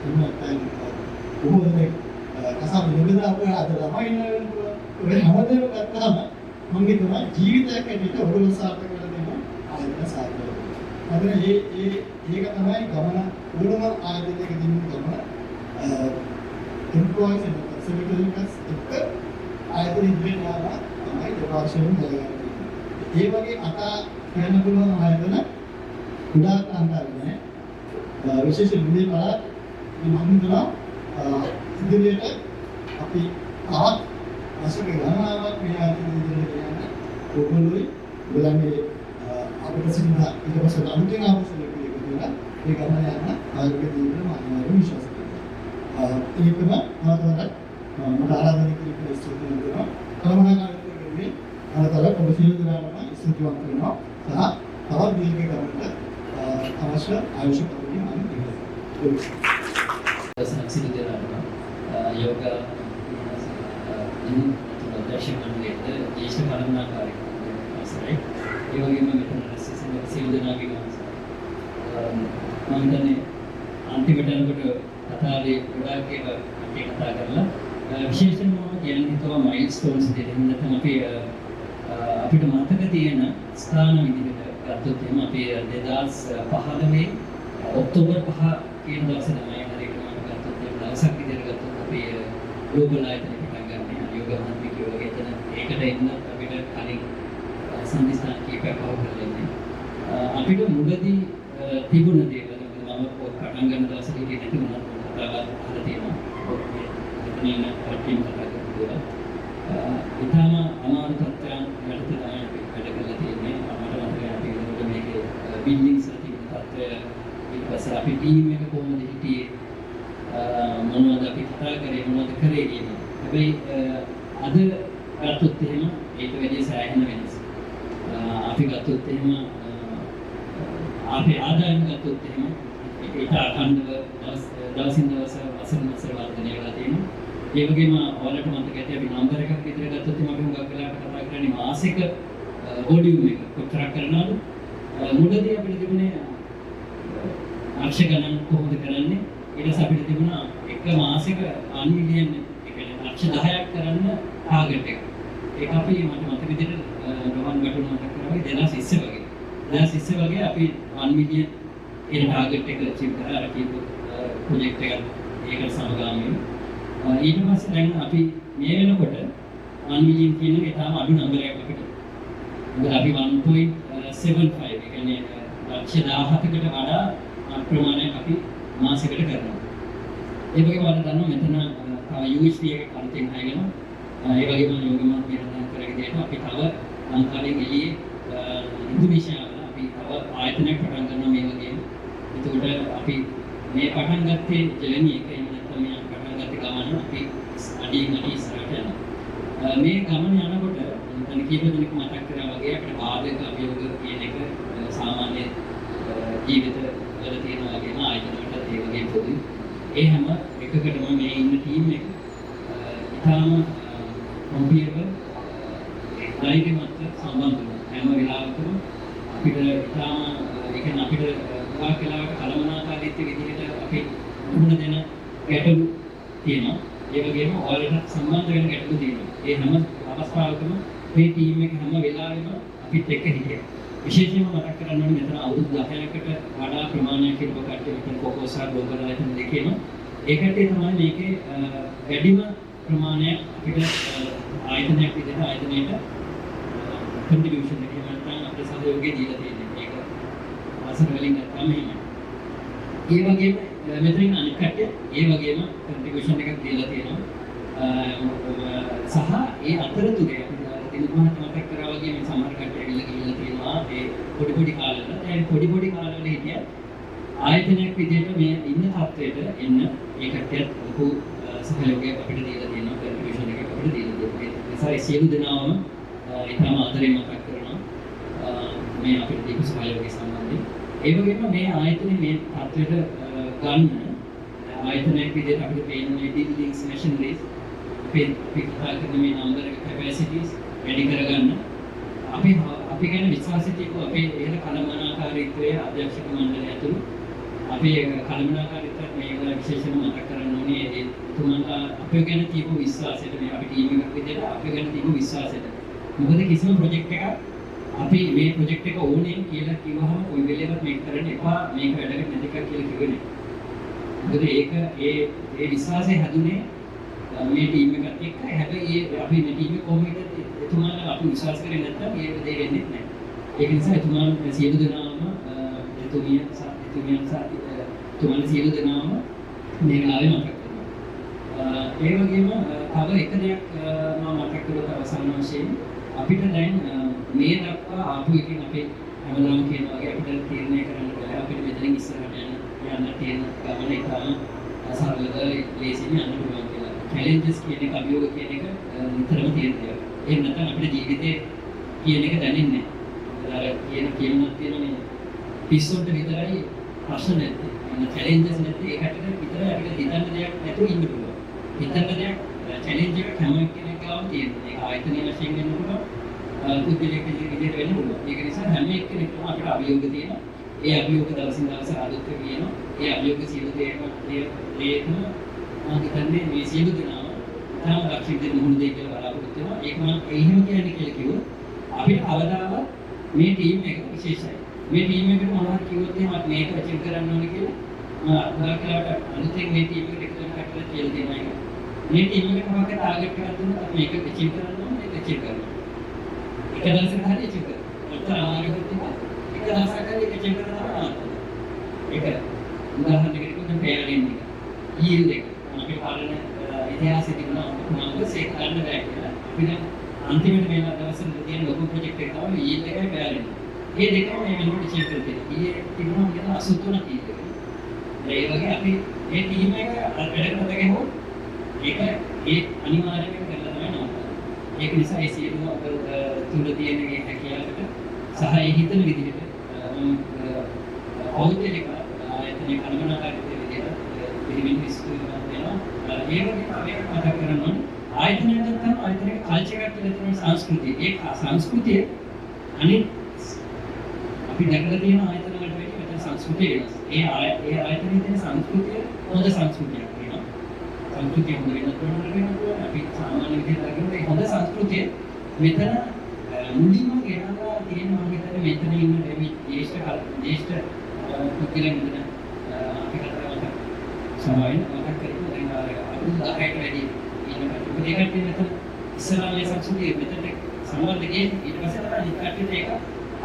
එන්නත් කොහොමද කසාද නිබඳ අපේ අද ළමයි ඉන්නවා ඔය හැමදේම ගත්තාම මම හිතනවා ජීවිතයක් ඇතුළත ඔයගොල්ලෝ සාර්ථක කරලා දෙනවා ආයතන සාර්ථක වෙනවා. අද ඒක තමයි ගමන ඕනම ආයතනයක දිනු ගමන එම්ප්ලොයිස් and facilitators එක ආයතන ඉදිරියට යනවා තමයි දෙපාර්ශ්වයෙන් බලගන්නේ. ඒ වගේ කතා කියන්න පුළුවන් ආයතන ගොඩාක් ලංකාවේ නෑ. විශේෂයෙන් මේ පළාත් මම හිතනවා ඉදිරියට අපි ආත් අසක ගණනාවක් මේ ආයතන ඉදිරියට යන්න ඕගොල්ලෝයි බලන්නේ අපිට සිද්ධා ඊට පස්සේ අලුතෙන් ආවසල කියලා මේ ගමන යන්න ආයතන දීලා මානවය විශ්වාස කරනවා. ඒකම ආතවරක් මට ආරාධනා කිරීමේ ස්තුතිය කරනවා. කලමනාකාරීත්වයෙන් ආතවරක් ඔබ සියලු දෙනාටම ස්තුතිවන්ත වෙනවා. සහ තවත් දීර්ඝ ගමනට අවශ්‍ය ආයුෂ පරිදි මම දෙනවා. දසනක්සිදු දෙනාටම යෝග දර්ශන මණ්ඩලයේ දේශ කළමනාකාරී අවසරයි. ඒ වගේම මෙතන සියලු දෙනාගේ මම හිතන්නේ අන්තිමට යනකොට කතාවේ ගොඩාක් ඒවා අපි කතා කරලා විශේෂයෙන්ම කියන්න හිතුවා මයිල්ස්ටෝන්ස් දෙකෙන් නැත්නම් අපිට මතක තියෙන ස්ථාන විදිහට ගත්තොත් එහෙම අපි 2015 ඔක්තෝබර් 5 කියන දවසේ තමයි හරියට මම ගත්තොත් ඒ දවසක් විදිහට ගත්තොත් අපි ග්ලෝබල් ආයතනය පටන් ගන්න යෝග මන්ත්‍රිකයෝ වගේ එතන ඒකට එන්න අපිට කලින් සංවිධාන කීපයක් අවුල් වෙන්නේ අපිට මුලදී තිබුණ දේවල් මම පටන් ගන්න දවසේ හිටියේ නැති වුණා කතාවක් අහලා තියෙනවා මෙතනින් කටින් කතා කරලා ඊටම අමාරු තත්ත්වයන් යටතේ තමයි අපි වැඩ කරලා තියෙන්නේ අපිට මතකයි අපි ඒකට මේකේ බිල්ඩින්ග්ස් වල තිබුණ තත්ත්වය ඊට පස්සේ අපි ටීම් එක කොහොමද හිටියේ මොනවද අපි කතා කරේ මොනවද කරේ කියන හැබැයි අද ගත්තොත් එහෙම ඒක වැඩි සෑහෙන වෙනස් අපි ගත්තොත් එහෙම අපේ ආදායම ගත්තොත් එහෙම ඒක අඛණ්ඩව දවසින් දවස වසර වර්ධනය වෙලා තියෙනවා. ඒ වගේම ඔයාලට මතක ඇති අපි නම්බර එකක් විතර ගත්තොත් එහෙම අපි හුඟක් වෙලාවට කතා කරන්නේ මාසික වොලියුම් එක කොච්චරක් කරනවද? මුලදී අපිට තිබුණේ අක්ෂ ගණන් කොහොමද කරන්නේ? ඊට පස්සේ අපිට තිබුණා එක මාසික 1 මිලියන් ඒ කියන්නේ ලක්ෂ 10ක් කරන්න ටාගට් එක. ඒක අපි මට මතක විදිහට රෝහන් ගැටුණ මතක කරා වගේ 2020 වගේ. 2020 වගේ අපි 1 මිලියන් ඒ ටාගට් එක අචීව් කරා අර කියපු ප්‍රොජෙක්ට් එක ඒකට සමගාමීව. ඊට පස්සේ දැන් අපි මේ වෙනකොට 1 මිලියන් කියන එක තාම අඩු නම්බරයක් අපිට. මොකද අපි 1.75 ඒ කියන්නේ ලක්ෂ 17කට වඩා ප්‍රමාණයක් අපි මාසෙකට කරනවා. ඒ වගේම වල දන්නවා මෙතන UHD එක අලුතෙන් හයගෙන ඒ වගේම යෝග මාර්ගයෙන් කරගෙන දෙන්න අපි තව ලංකාවේ එළියේ ඉන්දුනීසියාවල අපි තව ආයතනයක් පටන් ගන්නවා මේ වගේම. එතකොට අපි මේ පටන් ගත්තේ ජර්නි එකේ නැත්නම් මේ පටන් ගත්ත ගමන අපි අඩියෙන් අඩි ඉස්සරහට යනවා. මේ ගමන යනකොට මම කීප දෙනෙක් මතක් කරා වගේ අපිට බාධක අභියෝග කියන එක සාමාන්‍ය ජීවිත වල තියෙන වගේම ආයතනවලට ඒ වගේ පොදුයි. ඒ හැම එකකටම මේ ඉන්න ටීම් එක ඉතාලම කොම්පියුටර් ධෛර්යමත් සම්බන්ධ වෙනවා. හැම වෙලාවකම අපිට ඉතාලම ඒ කියන්නේ අපිට ගොඩාක් වෙලාවට කලමනාකාරීත්ව විදිහට අපි මුහුණ දෙන ගැටලු තියෙනවා. ඒ වගේම ඔයාලට සම්බන්ධ වෙන ගැටලු තියෙනවා. ඒ හැම අවස්ථාවකම මේ ටීම් එක හැම වෙලාවෙම අපිත් එක්ක හිටියා. විශේෂයෙන්ම මතක් කරගන්න ඕනේ මෙතන අවුරුදු 10කට වඩා ප්‍රමාණයක් ඉන්න කට්ටිය මෙතන කොකෝසා ග්ලෝබල් ආයතන දෙකේම ඒ කට්ටිය තමයි මේකේ වැඩිම ප්‍රමාණයක් අපිට ආයතනයක් විදිහට ආයතනයට කන්ට්‍රිබියුෂන් එක නැත්නම් අපේ සහයෝගය දීලා තියෙන්නේ. මේක ආසන වලින් ගත්තාම එහෙම. ඒ වගේම මෙතන අනිත් කට්ටිය ඒ වගේම කන්ට්‍රිබියුෂන් එකක් දීලා තියෙනවා. සහ ඒ අතරතුරේ අපි දිනුත් මතක් කරා වගේ මේ සමහර කට්ටිය ඇවිල්ලා ගිහිල්ලා තියෙනවා ඒ පොඩි කාලවල. දැන් පොඩි කාලවල හිටිය ආයතනයක් විදිහට මේ ඉන්න තත්ත්වයට එන්න ඒ කට්ටියත් ලොකු සහයෝගයක් අපිට දීලා තියෙනවා. කන්ට්‍රිබියුෂන් එකක් අපිට දීලා තියෙනවා. ඒ නිසා ඒ සියලු දෙනාම ඊටම ආදරෙන් මතක් කරනවා මේ අපිට දීපු සහයෝගය සම්බන්ධයෙන්. ඒ වගේම මේ ආයතනේ මේ තත්ත්වයට ගන්න ආයතනයක් විදිහට අපිට පේන මේ බිල්ඩින්ග්ස් මැෂිනරීස් අපි කතා කරන මේ නම්බර එක කැපැසිටිස් වැඩි කරගන්න අපි ගැන විශ්වාසය තියපු අපේ ඉහළ කළමනාකාරීත්වයේ අධ්‍යක්ෂක මණ්ඩලය ඇතුළු අපේ කළමනාකාරීත්වය මේක විශේෂයෙන්ම මතක් කරන්න ඕනේ ඒ තුමන්ලා අපේ ගැන තියපු විශ්වාසයට මේ අපි ටීම් එකක් විදිහට අපේ ගැන තියපු විශ්වාසයට මොකද කිසිම ප්‍රොජෙක්ට් එකක් අපි මේ ප්‍රොජෙක්ට් එක ඕනේ කියලා කිව්වහම කොයි වෙලෙවත් මේක කරන්න එපා මේක වැඩකට නැති එකක් කියලා කිව්වේ නෑ. මොකද ඒක ඒ විශ්වාසය හැදුනේ මේ ටීම් එකත් එක්ක. හැබැයි අපි මේ ටීම් එක කොහොමද එතුමාලා අපි විශ්වාස කරේ නැත්නම් ඒ දේ වෙන්නේ නැහැ. ඒක නිසා එතුමාලා සියලු දෙනාම එතුමියන් සියලු දෙනාම මේ වෙලාවේ මතක් කරනවා. ඒ වගේම තව එක දෙයක් මම මතක් කරලා අවසාන වශයෙන් අපිට දැන් මේ දක්වා ආපු එකකින් අපේ හැමදාම කියන වගේ අපිට තීරණය කරන්න බෑ. අපිට මෙතනින් ඉස්සරහට යන්න තියෙන ගමන ඉතාම සරලව ලේසියෙන් යන්න පුළුවන් කියලා. challenges කියන එක අභියෝග කියන එක නිතරම තියෙන දේවල්. එහෙම නැත්නම් අපිට ජීවිතේ කියන එක දැනෙන්නේ නැහැ. අර කියනක් තියෙනනේ පිස්සොන්ට විතරයි ප්‍රශ්න නැත්තේ. challenges නැත්තේ ඒකට විතරයි අපිට හිතන්න දෙයක් නැතුව ඉන්න පුළුවන්. හිතන්න දෙයක් challenge එක හැම කෙනෙක් ගාම තියෙනවා. ඒක ආයතනීය වශයෙන් වෙන්න පුළුවන්. පුද්ගලික විදිහට වෙන්න පුළුවන්. ඒක නිසා හැම එක්කෙනෙක්ම අපිට අභියෝග තියෙනවා. ඒ අභියෝග දවසින් දවස අලුත් වෙනවා. ඒ අභියෝග සියලු දේම මම හිතන්නේ මේ සියලු දෙනාම තාම දක්ෂින් දෙන්න මුහුණ දෙයි කියලා බලාපොරොත්තු වෙනවා. ඒක මම එහෙම කියන්නේ කියලා කිව්වොත් අපිට අවදාවත් මේ ටීම් එක විශේෂයි. මේ ටීම් එකට මොනවද කිව්වොත් එහෙම මේක අචීව් කරන්න ඕනේ කියලා මම අදහකට අලුතෙන් මේ ටීම් එකට එකතු වෙන කටට කියලා දෙනවා එක. මේ ටීම් එකට මොකක්ද ටාගට් එකක් දුන්නොත් අපි මේක අචීව් කරන්න ඕනේ මේක අචීව් කරනවා. එක දවසකට හරි අචීව් කරනවා. ඔතන ආයෙත් එක දවසක් හරි අචීව් කරනවා තමයි. ඒක උදාහරණයකට කිව්වොත් පෑලින් එක. ඊල් එක. අපි පාලන ඉතිහාසයේ තිබුණා මොනවද ඒක ගන්න බෑ කියලා. අපිට අන්තිමට මේ දවස්වල තියෙන ලොකු ප්‍රොජෙක්ට් එක තමයි ඊල් එකයි පෑලින්. මේ දෙකම මේ වෙනකොට අචීව් කරලා තියෙනවා. තිබුණා කියන 83 කීයක. ඒ වගේ අපි මේ ටීම් එක වැඩ කරලා ගියොත් ඒක ඒ අනිවාර්යයෙන්ම කරලා තමයි නවත්තන්නේ. ඒක නිසා ඒ සියලුම තුල තියෙන මේ හැකියාවට සහ ඒ හිතන විදිහට පෞද්ගලික ආයතනයේ කළමනාකාරීත්වය විදිහට පිළිමින් විශ්ලේෂණය වෙනවා. ඒ වගේම අපි මතක් කරනවා ආයතනයක් ගත්තම ආයතනයේ කල්චර් එකක් කියලා තියෙන සංස්කෘතිය. ඒ සංස්කෘතිය අනිත් අපි දැකලා තියෙන ආයතන වලට වැඩි මෙතන සංස්කෘතිය වෙනස්. ඒ ආයතනයේ තියෙන සංස්කෘතිය හොඳ සංස්කෘතියක් වෙනවා. සංස්කෘතිය හොඳ වෙනකොට අපි සාමාන්‍ය විදිහට අරගෙන මේ හොඳ සංස්කෘතිය මෙතන මුලින්ම ගෙනලා තියෙනවා මෙතන ඉන්න මේ ජේෂ්ඨ පුද්ගලයන් මෙතන අපි කතා කරලා සමාවෙන් මතක් කරගන්න දැන් අවුරුදු 10කට වැඩි ඉන්නකොට ඒකට මෙතන ඉස්සරහා මේ සංස්කෘතිය මෙතන සම්බන්ධ ගියේ ඊට පස්සේ තමයි ඉස්සරහට ඒක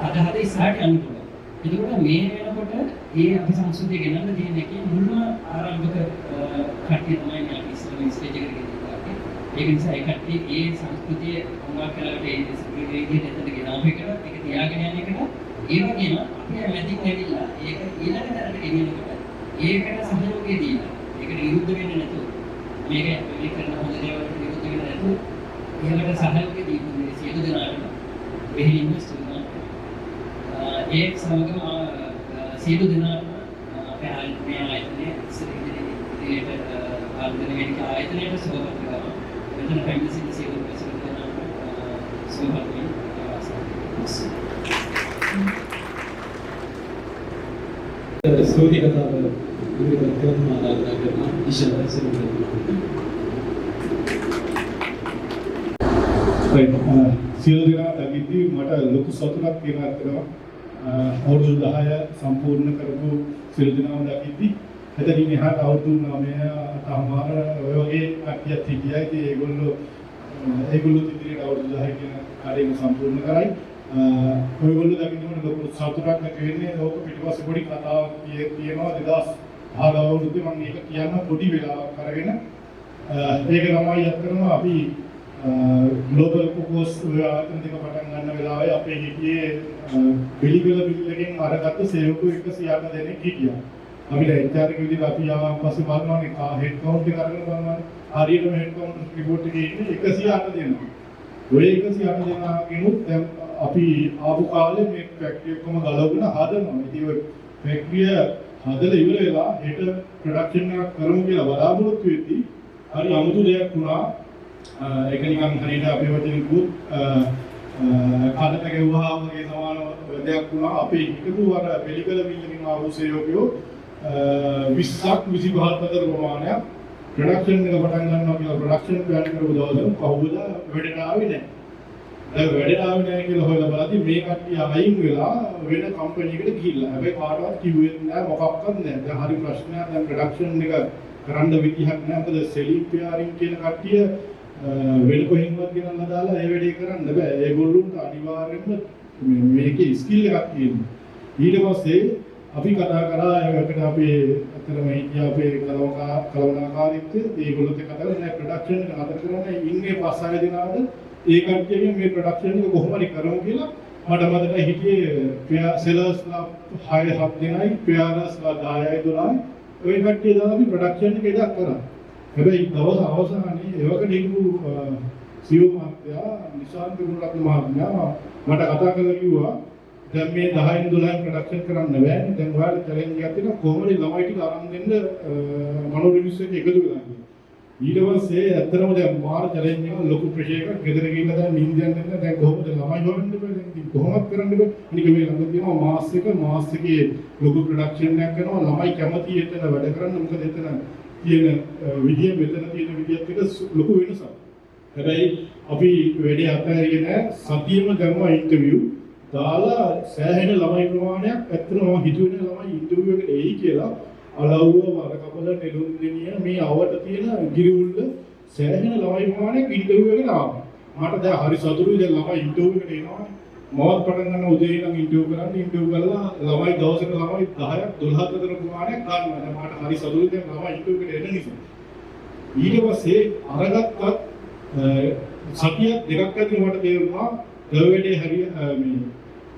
අදහද ඉස්සරහට යන්න පුළුවන්. එතකොට මේ වෙනකොට ඒ අපි සංස්කෘතිය ගෙනල්ලා තියෙන එකේ මුල්ම ආරම්භක කට්ටිය තමයි මේ අපි ඉස්සරහ ස්ටේජ් එකට ගෙනියන්නේ. ඒක නිසා ඒ කට්ටිය ඒ සංස්කෘතිය මොනවා කළාට ඒ විදිහට එතන ගෙනාව එකට ඒක තියාගෙන යන එකට ඒ වගේම අපි මැදින් ඇවිල්ලා ඒක ඊළඟ තැනට ගෙනියනකොට ඒකට සහයෝගය දීලා ඒකට විරුද්ධ වෙන්නේ නැතුව මේක මේ කරන හොඳ දේවල්ට විරුද්ධ වෙන්නේ නැතුව ඊළඟට සහයෝගය දීපු මේ සියලු දෙනාටම මෙහි ඉන්න ස්තුතියි. ඒ සමගම සියලු දෙනාටම අපේ ආයතනයේ ඉදිරියට ආයතනයේ වෙන ආයතනයට සුබපත් කරනවා. මෙතන පැමිණ සිටින සියලු දෙනාට සුබපත් වෙනවා. ස්තුති කතාව ඉදිරිපත් කරන ආරාධනා කරනවා ඉෂාරා සෙනග. සියලු දෙනා දකිද්දී මට ලොකු සතුටක් තියෙනවා. අවුරුදු 10 සම්පූර්ණ කරපු සියලු දෙනාම දකිද්දී එතනින් එහාට අවුරුදු 9 තමාර ඔය වගේ කට්ටියක් හිටියා. ඉතින් ඒගොල්ලෝ ඉදිරියට අවුරුදු 10 කියන කාර්යය සම්පූර්ණ කරයි. ඔයගොල්ලෝ දකින්නකොට ලොකු සතුටක් ඇති වෙන්නේ. ඕක පිටිපස්සේ පොඩි කතාවක් තියෙනවා 2015 අවුරුද්දේ මම මේක කියන්න පොඩි වෙලාවක් අරගෙන ඒක තමයි අත්කරනවා අපි ග්ලෝබල් කොකෝස් ආයතන දෙක පටන් ගන්න වෙලාවේ අපේ හිටියේ පිළිවෙල පිළිවෙලකින් අරගත්ත සේවකයෝ 108 දෙනෙක් හිටියා. අපිට HR එක විදිහට අපි ආවන් පස්සේ බලනවානේ හෙඩ් කවුන්ට් එක අරගෙන බලනවානේ. හරියටම හෙඩ් කවුන්ට් රිපෝට් එකේ ඉන්නේ 108 දෙනෙක්. ඔය 108 දෙනාගෙනුත් දැන් අපි ආපු කාලේ මේ ෆැක්ටරි එකම ගලවගෙන හදනවා. ඉතින් ඔය ෆැක්ටරිය හදලා ඉවර වෙලා හෙට ප්‍රොඩක්ෂන් එකක් කරමු කියලා බලාපොරොත්තු වෙද්දී හරි අමුතු දෙයක් වුණා. ඒක නිකන් හරියට අපේ වචනින් කිව්වොත් කාලට ගෙවුවා වගේ සමාන දෙයක් වුණා. අපේ හිටපු අර පිළිකල මිල්ලකින් ආපු සේවකයෝ 20ක් 25ක් අතර ප්‍රමාණයක් ප්‍රොඩක්ෂන් එක පටන් ගන්නවා කියලා ප්‍රොඩක්ෂන් ප්ලෑන් කරපු දවසට කවුද වැඩට ආවේ නැහැ. දැන් වැඩට ආවේ නැහැ කියලා හොයලා බලද්දි මේ කට්ටිය අයින් වෙලා වෙන කම්පැනි එකට ගිහිල්ලා. හැබැයි කාටවත් කිව්වෙත් නැහැ මොකක්වත් නැහැ. දැන් හරි ප්‍රශ්නයක්. දැන් ප්‍රොඩක්ෂන් එක කරන්න විදිහක් නැහැ. මොකද සෙලින් පියාරින් කියන කට්ටිය වෙන කොහෙන්වත් ගෙනල්ලා දාලා ඒ වැඩේ කරන්න බෑ. ඒගොල්ලන්ට අනිවාර්යයෙන්ම මේකේ ස්කිල් එකක් තියෙනවා. ඊට පස්සේ අපි කතා කරා ඒකට අපේ අතරම හිටිය අපේ කලවනාකාරීත්වය ඒගොල්ලොත් එක්ක කතා කරලා ප්‍රොඩක්ෂන් එක නතර කරන්න ඉන්නේ 5-6 දිනාට ඒ කට්ටියගෙන් මේ ප්‍රොඩක්ෂන් එක කොහොම හරි කරමු කියලා මට මතකයි හිටියේ සෙලර්ස්ලා 6-7 දෙනයි පෙයාරස්ලා 10යි 12යි ওই කට්ටිය දාලා අපි ප්‍රොඩක්ෂන් එක ඉදක් කරා. හැබැයි දවස් අවසානයේ ඒවකට හිටපු සියෝ මහත්තයා නිශාන්ත ගුණරත්න මහත්මයා මට කතා කරලා කිව්වා දැන් මේ 10න් 12න් ප්‍රොඩක්ෂන් කරන්න බෑනේ. දැන් ඔයාලා චැලෙන්ජ් එකක් තියෙනවා කොහොමද ළමයි ටික අරන් දෙන්න මනෝ රිලිස් එක එකතු වෙලා කියලා. ඊට පස්සේ ඇත්තටම දැන් මාර චැලෙන්ජ් එක ලොකු ප්‍රෙෂර් එකක් ගෙදර ගිහිල්ලා දැන් නිින්දයන් දෙන්න දැන් කොහොමද ළමයි හොයන්න බෑ. දැන් ඉතින් කොහොමද කරන්න බෑ. අනික මේ ළඟ තියෙනවා මාස් එකේ ලොකු ප්‍රොඩක්ෂන් එකක් කරනවා ළමයි කැමති එතන වැඩ කරන්න. මොකද එතන තියෙන විදිය මෙතන තියෙන විදියත් එක ලොකු වෙනසක්. හැබැයි අපි වැඩේ අතහැරියේ නෑ. සතියෙම ගමවා ඉන්ටර්විව් දාලා සෑහෙන ළමයි ප්‍රමාණයක් ඇත්තටම මම හිතුවේ ළමයි ඉන්ටර්විව් එකට එයි කියලා අලව්ව වරකපල නෙළුම්නිය මේ අවට තියෙන ගිරිඋල්ල සෑහෙන ළමයි ප්‍රමාණයක් ඉන්ටර්විව් එකට ආවා. මට දැන් හරි සතුටුයි දැන් ළමයි ඉන්ටර්විව් එකට එනවා. මමත් පටන් ගන්න උදේ ඉඳන් ඉන්ටර්විව් කරලා ළමයි දවසක ළමයි 10ක් 12ක් අතර ප්‍රමාණයක් ගන්නවා. දැන් මට හරි සතුටුයි දැන් ළමයි ඉන්ටර්විව් එකට එන නිසා. ඊට පස්සේ අරගත්තත් සතියක් දෙකක් ඇතුළත මට තේරුණා වැඩේ හරිය මේ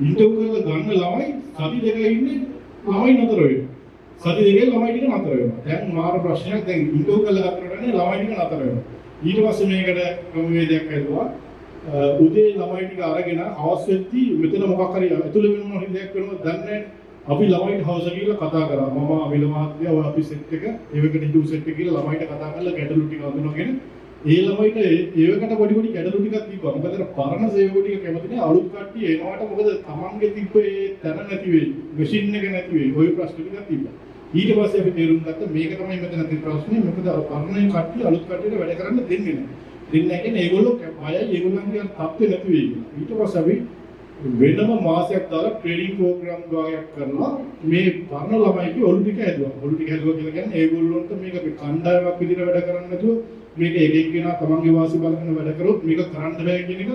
ඉන්ටර්විව් කරලා ගන්න ළමයි සති දෙක ඉන්නේ ළමයි නතර වෙනවා. සති දෙකේ ළමයි ටික නතර වෙනවා. දැන් මාර ප්‍රශ්නයක් දැන් ඉන්ටර්විව් කරලා හතරටනේ ළමයි ටික නතර වෙනවා. ඊට පස්සේ මේකට ක්‍රමවේදයක් හදුවා. උදේ ළමයි ටික අරගෙන හවස් වෙද්දී මෙතන මොකක් හරි ඇතුළේ වෙන මොන දෙයක් වෙනවද දන්නේ අපි ළමයිට හවස ගිහලා කතා කරා. මම අමිල මහත්තයා ඔය අපි සෙට් එක ඒවකට හිටු සෙට් එක ගිහලා ළමයිට කතා කරලා ගැටලු ටික අඳුනගෙන ඒ ළමයිට ඒවකට පොඩි ගැටලු ටිකක් තිබ්බා. මොකද අර පරණ සේවකෝ ටික කැමති නෑ අලුත් කට්ටිය එනවාට මොකද තමන්ගේ තිබ්බ ඒ තැන නැති වෙයි. මැෂින් එක නැති වෙයි. ওই ප්‍රශ්න ටිකක් තිබ්බා. ඊට පස්සේ අපි තේරුම් ගත්තා මේක තමයි මෙතන තියෙන ප්‍රශ්නේ. මොකද අර පරණ කට්ටිය අලුත් කට්ටියට වැඩ කරන්න දෙන්නේ නෑ. දෙන්නේ නැහැ කියන්නේ ඒගොල්ලෝ බයයි ඒගොල්ලන්ගේ තත්ත්වෙ නැති වෙයි. ඊට පස්සේ අපි වෙනම මාසයක් දාලා ට්‍රේනින් ප්‍රෝග්‍රෑම් ගායක් කරලා මේ පරණ ළමයිගේ ඔලු ටික හැදුවා. ඔලු ටික හැදුවා කියලා කියන්නේ ඒගොල්ලොන්ට මේක අපි කණ්ඩායමක් විදිහට වැඩ කරන්න නැතුව මේක එක එක්කෙනා තමන්ගේ වාසි බලගෙන වැඩ කරොත් මේක කරන්න බෑ කියන එක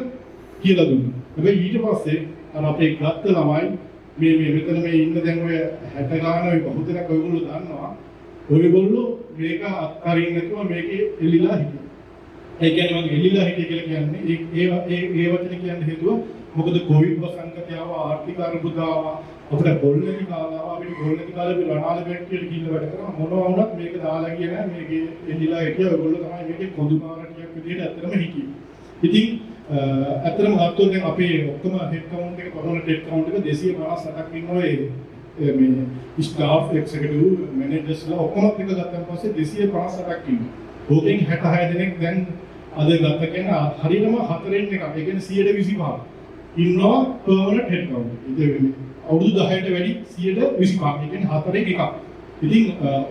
කියලා දුන්නා. හැබැයි ඊට පස්සේ අර අපේ ගත්ත ළමයි මේ මෙතන මේ ඉන්න දැන් ඔය 60 ගාන ඔය බහුතරක් ඔයගොල්ලෝ දන්නවා. ඔයගොල්ලෝ මේක අත්හරින්න නැතුව මේකේ එලිලා හිටියා. ඒ කියන්නේ මම එලිලා හිටිය කියලා කියන්නේ ඒ වචනේ කියන්න හේතුව මොකද කොවිඩ් වසංගතය ආවා ආර්ථික අර්බුද ආවා අපිට පොල්ලේදී කාලාව අපිට පොල්ලේදී කාලේ අපි රණාල බැංකුවට ගිහින් වැඩ කරා මොනවා වුණත් මේක දාලා ගියේ නෑ මේකේ එලිලා හිටිය ඔයගොල්ලෝ තමයි මේකේ පොදු කාරණියක් විදිහට ඇත්තටම හිටියේ. ඉතින් ඇත්තටම ගත්තොත් දැන් අපේ ඔක්කොම හෙඩ් කවුන්ට් එක පරණ හෙඩ් කවුන්ට් එක 258ක් ඉන්නවා මේ ස්ටාෆ් එක්සිකියුටිව් මැනේජර්ස්ලා ඔක්කොම එක ගත්තන් පස්සේ 258ක් ඉන්නවා. ඕකෙන් 66 දෙනෙක් දැන් අද ගත්ත කියන්නේ හරියටම 4න් එකක්. ඒ කියන්නේ 125 ඉන්නවා පර්මනන්ට් හෙඩ් කවුන්ට්. ඉතින් අවුරුදු 10ට වැඩි 125. ඒ කියන්නේ 4න් එකක්. ඉතින්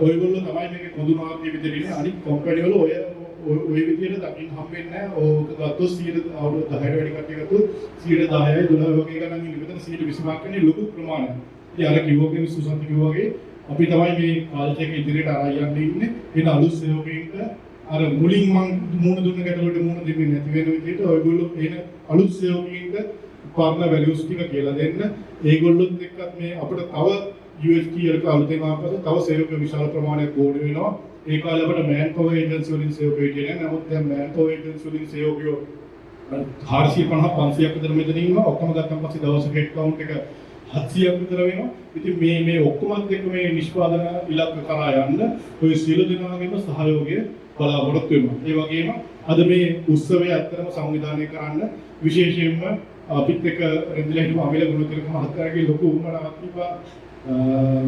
ඔයගොල්ලෝ තමයි මේකේ පොදු මාර්ගය විදිහට ඉන්නේ. අනිත් කම්පැනි වල ඔය විදිහට දකින්න හම්බෙන්නේ නැහැ. ඕක ගත්තොත් 100 අවුරුදු 10ට වැඩි කට්ටිය ගත්තොත් 10යි 12 වගේ ගණන් ඉන්නේ. මෙතන 125 කියන්නේ ලොකු ප්‍රමාණයක්. ඉතින් අර කිව්වගේ සුසන්ත කිව්වා වගේ අපි තමයි මේ කල්චර් එක ඉදිරියට අරන් යන්නේ ඉන්නේ. වෙන අලුත් සේවකයින්ට අර මුලින් මම මුණ දුන්න ගැටලුවට මුණ දෙන්නේ නැති වෙන විදිහට ඔයගොල්ලෝ එන අලුත් සේවකයින්ට පරණ වැලියුස් ටික කියලා දෙන්න. ඒගොල්ලොත් එක්කත් මේ අපිට තව UST එක අලුතෙන් ආපස්සේ තව සේවක විශාල ප්‍රමාණයක් ඕන වෙනවා. ඒ කාලේ අපිට මෑන් පවර් ඒජන්සි වලින් සේවකයෝ කියන්නේ නමුත් දැන් මෑන් පවර් ඒජන්සි වලින් සේවකයෝ 450 500ක් විතර මෙතන ඉන්නවා. ඔක්කොම ගත්තන් පස්සේ දවසක හෙඩ් කවුන්ට් එක 700ක් විතර වෙනවා. ඉතින් මේ ඔක්කොමත් එක්ක මේ නිෂ්පාදන ඉලක්ක කරා යන්න ඔය සියලු දෙනාගේම සහයෝගය බලාපොරොත්තු වෙනවා. ඒ වගේම අද මේ උත්සවය ඇත්තටම සංවිධානය කරන්න විශේෂයෙන්ම අපිත් එක්ක රෙන්දිලා හිටපු අමිල ගුණතිලක මහත්තයාගේ ලොකු උවමනාවක් තිබ්බා.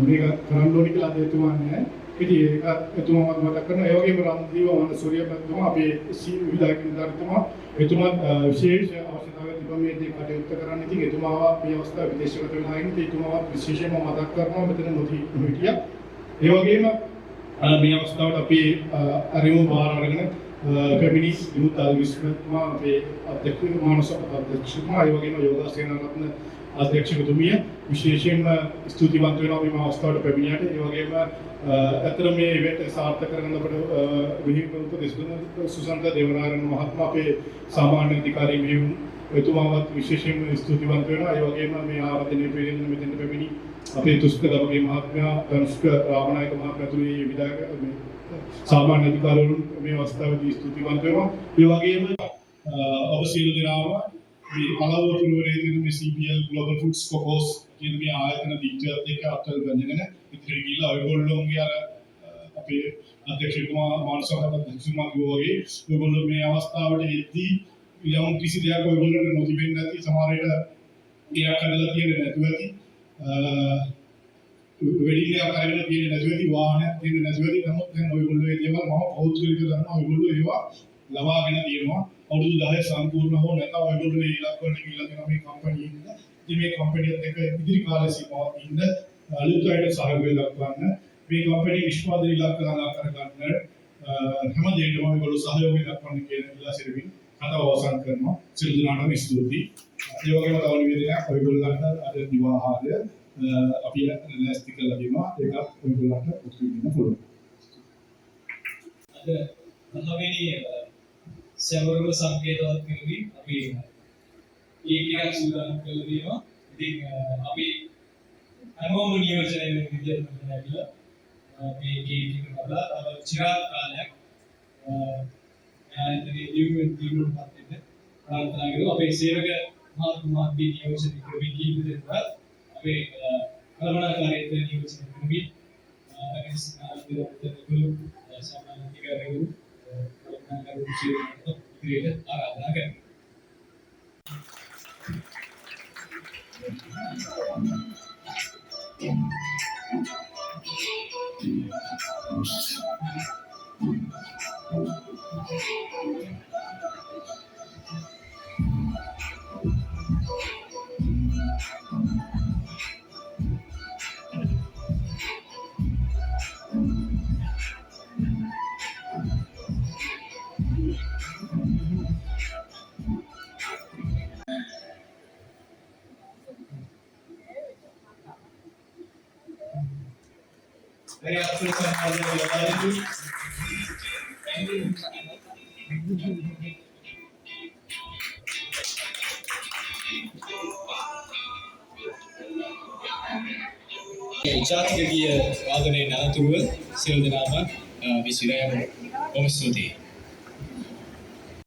මේක කරන්න ඕනි කියලා අද එතුමා නෑ. ඉතින් ඒක එතුමාවත් මතක් කරනවා. ඒ වගේම රන්දීව වන සූර්යපත්තුමා අපේ විධායක නිලධාරීතුමා එතුමා විශේෂ අවශ්‍යතාවය තිබ්බා මේ දේ කටයුත්ත කරන්න. ඉතින් එතුමාව මේ අවස්ථාවේ විදේශගත වෙලා ඉන්නේ. එතුමාවත් විශේෂයෙන්ම මතක් කරනවා මෙතන නොහිටියා. ඒ වගේම මේ අවස්ථාවට අපි අරිමු බාර අරගෙන කැබිනට් විමුක්ත විශ්වතුමා අපේ අධ්‍යක්ෂ මානස අධ්‍යක්ෂතුමා ඒ වගේම යෝගාසේන රත්න අධ්‍යක්ෂකතුමිය විශේෂයෙන්ම ස්තුතිවන්ත වෙනවා මේ අවස්ථාවට පැමිණියට. ඒ වගේම ඇත්තට මේ ඉවෙන්ට් සාර්ථක කරගන්න අපට විහිළු උපදෙස් දුන්න සුසන්ත දේවනාරායණ මහත්මයා අපේ සාමාන්‍ය අධිකාරී මෙහෙයුම් එතුමාවත් විශේෂයෙන්ම ස්තුතිවන්ත වෙනවා. ඒ වගේම මේ ආරාධනය පිළිගන්න මෙතෙන්ට පැමිණි අපේ තුස්ක දමගේ මහත්මයා ධනුෂ්ක රාමනායක මහත්මයා තුමේ විධායක සාමාන්‍ය අධිකාරීවරුන් මේ අවස්ථාවේදී ස්තුතිවන්ත වෙනවා. ඒ වගේම ඔබ සියලු දෙනාම මේ පළව පුරවරේ තියෙන මේ CBL Global Foods Cocos කියන මේ ආයතන දිග්ජයත් එක්ක අත්වල ගන්නගෙන ඉතිරි ගිහිල්ලා ඔයගොල්ලෝගේ අර අපේ අධ්‍යක්ෂකතුමා මානසකට අධ්‍යක්ෂකතුමා වගේ ඔයගොල්ලෝ මේ අවස්ථාවට එද්දී යම් කිසි දෙයක් ඔයගොල්ලන්ට නොතිබෙන්නේ නැති සමහර විට ගියක් හදලා තියෙන්නේ නැතුව ඇති වෙඩින් එකක් අරගෙන තියෙන්නේ නැතුව ඇති වාහනයක් තියෙන්නේ නැතුව ඇති නමුත් දැන් ඔයගොල්ලෝ ඒ දේවල් මම පෞද්ගලිකව දන්නවා ඔයගොල්ලෝ ඒවා ලබාගෙන තියෙනවා අවුරුදු 10 සම්පූර්ණ හෝ නැත්නම් ඔයගොල්ලෝ මේ ඉලක්කවලට ගිහිල්ලා තියෙනවා මේ කම්පැනි එකේ ඉතින් මේ කම්පැනිත් එක්ක ඉදිරි කාලේ සීමාවක් ඉන්න අලුත් අයට සහයෝගය දක්වන්න මේ කම්පැනි නිෂ්පාදන ඉලක්ක ළඟා කරගන්න හැම දෙයකම ඔයගොල්ලෝ සහයෝගය දක්වන්න කියන ඉල්ලා සිටින කතාව අවසන් කරනවා සියලු දෙනාටම ස්තුතියි ඒ වගේම තව නිවේදනයක් ඔයගොල්ලන්ට අද විවාහය අපි නැස්ති කරලා දෙනවා ඒක ඔයගොල්ලන්ට උත්සාහ දෙන්න පුළුවන් අද පළවෙනි සැවරුම සංකේතවත් කරමින් අපි ඒකයක් සූදානම් කරලා දෙනවා. ඉතින් අපි හැමෝම නියෝජනය වෙන විදිහට ලැබිලා මේ කේක් එක කපලා තව චිරාත් කාලයක් ආයතනයේ දියුණුවටපත් වෙන්න ප්‍රාර්ථනා කරනවා. අපේ සේවක මහත්මයාගේ නියෝජනය කරමින් කීප දෙනෙක් අපේ කළමනාකාරීත්වය නියෝජනය කරමින් සමාන අධිකාරිවරු ඉදිරියට ආරාධනා කරනවා. Very appreciate ජාතික ගීය වාදනයේ නතරව සියලු දෙනාම විසිරයම කොමස්තුතියි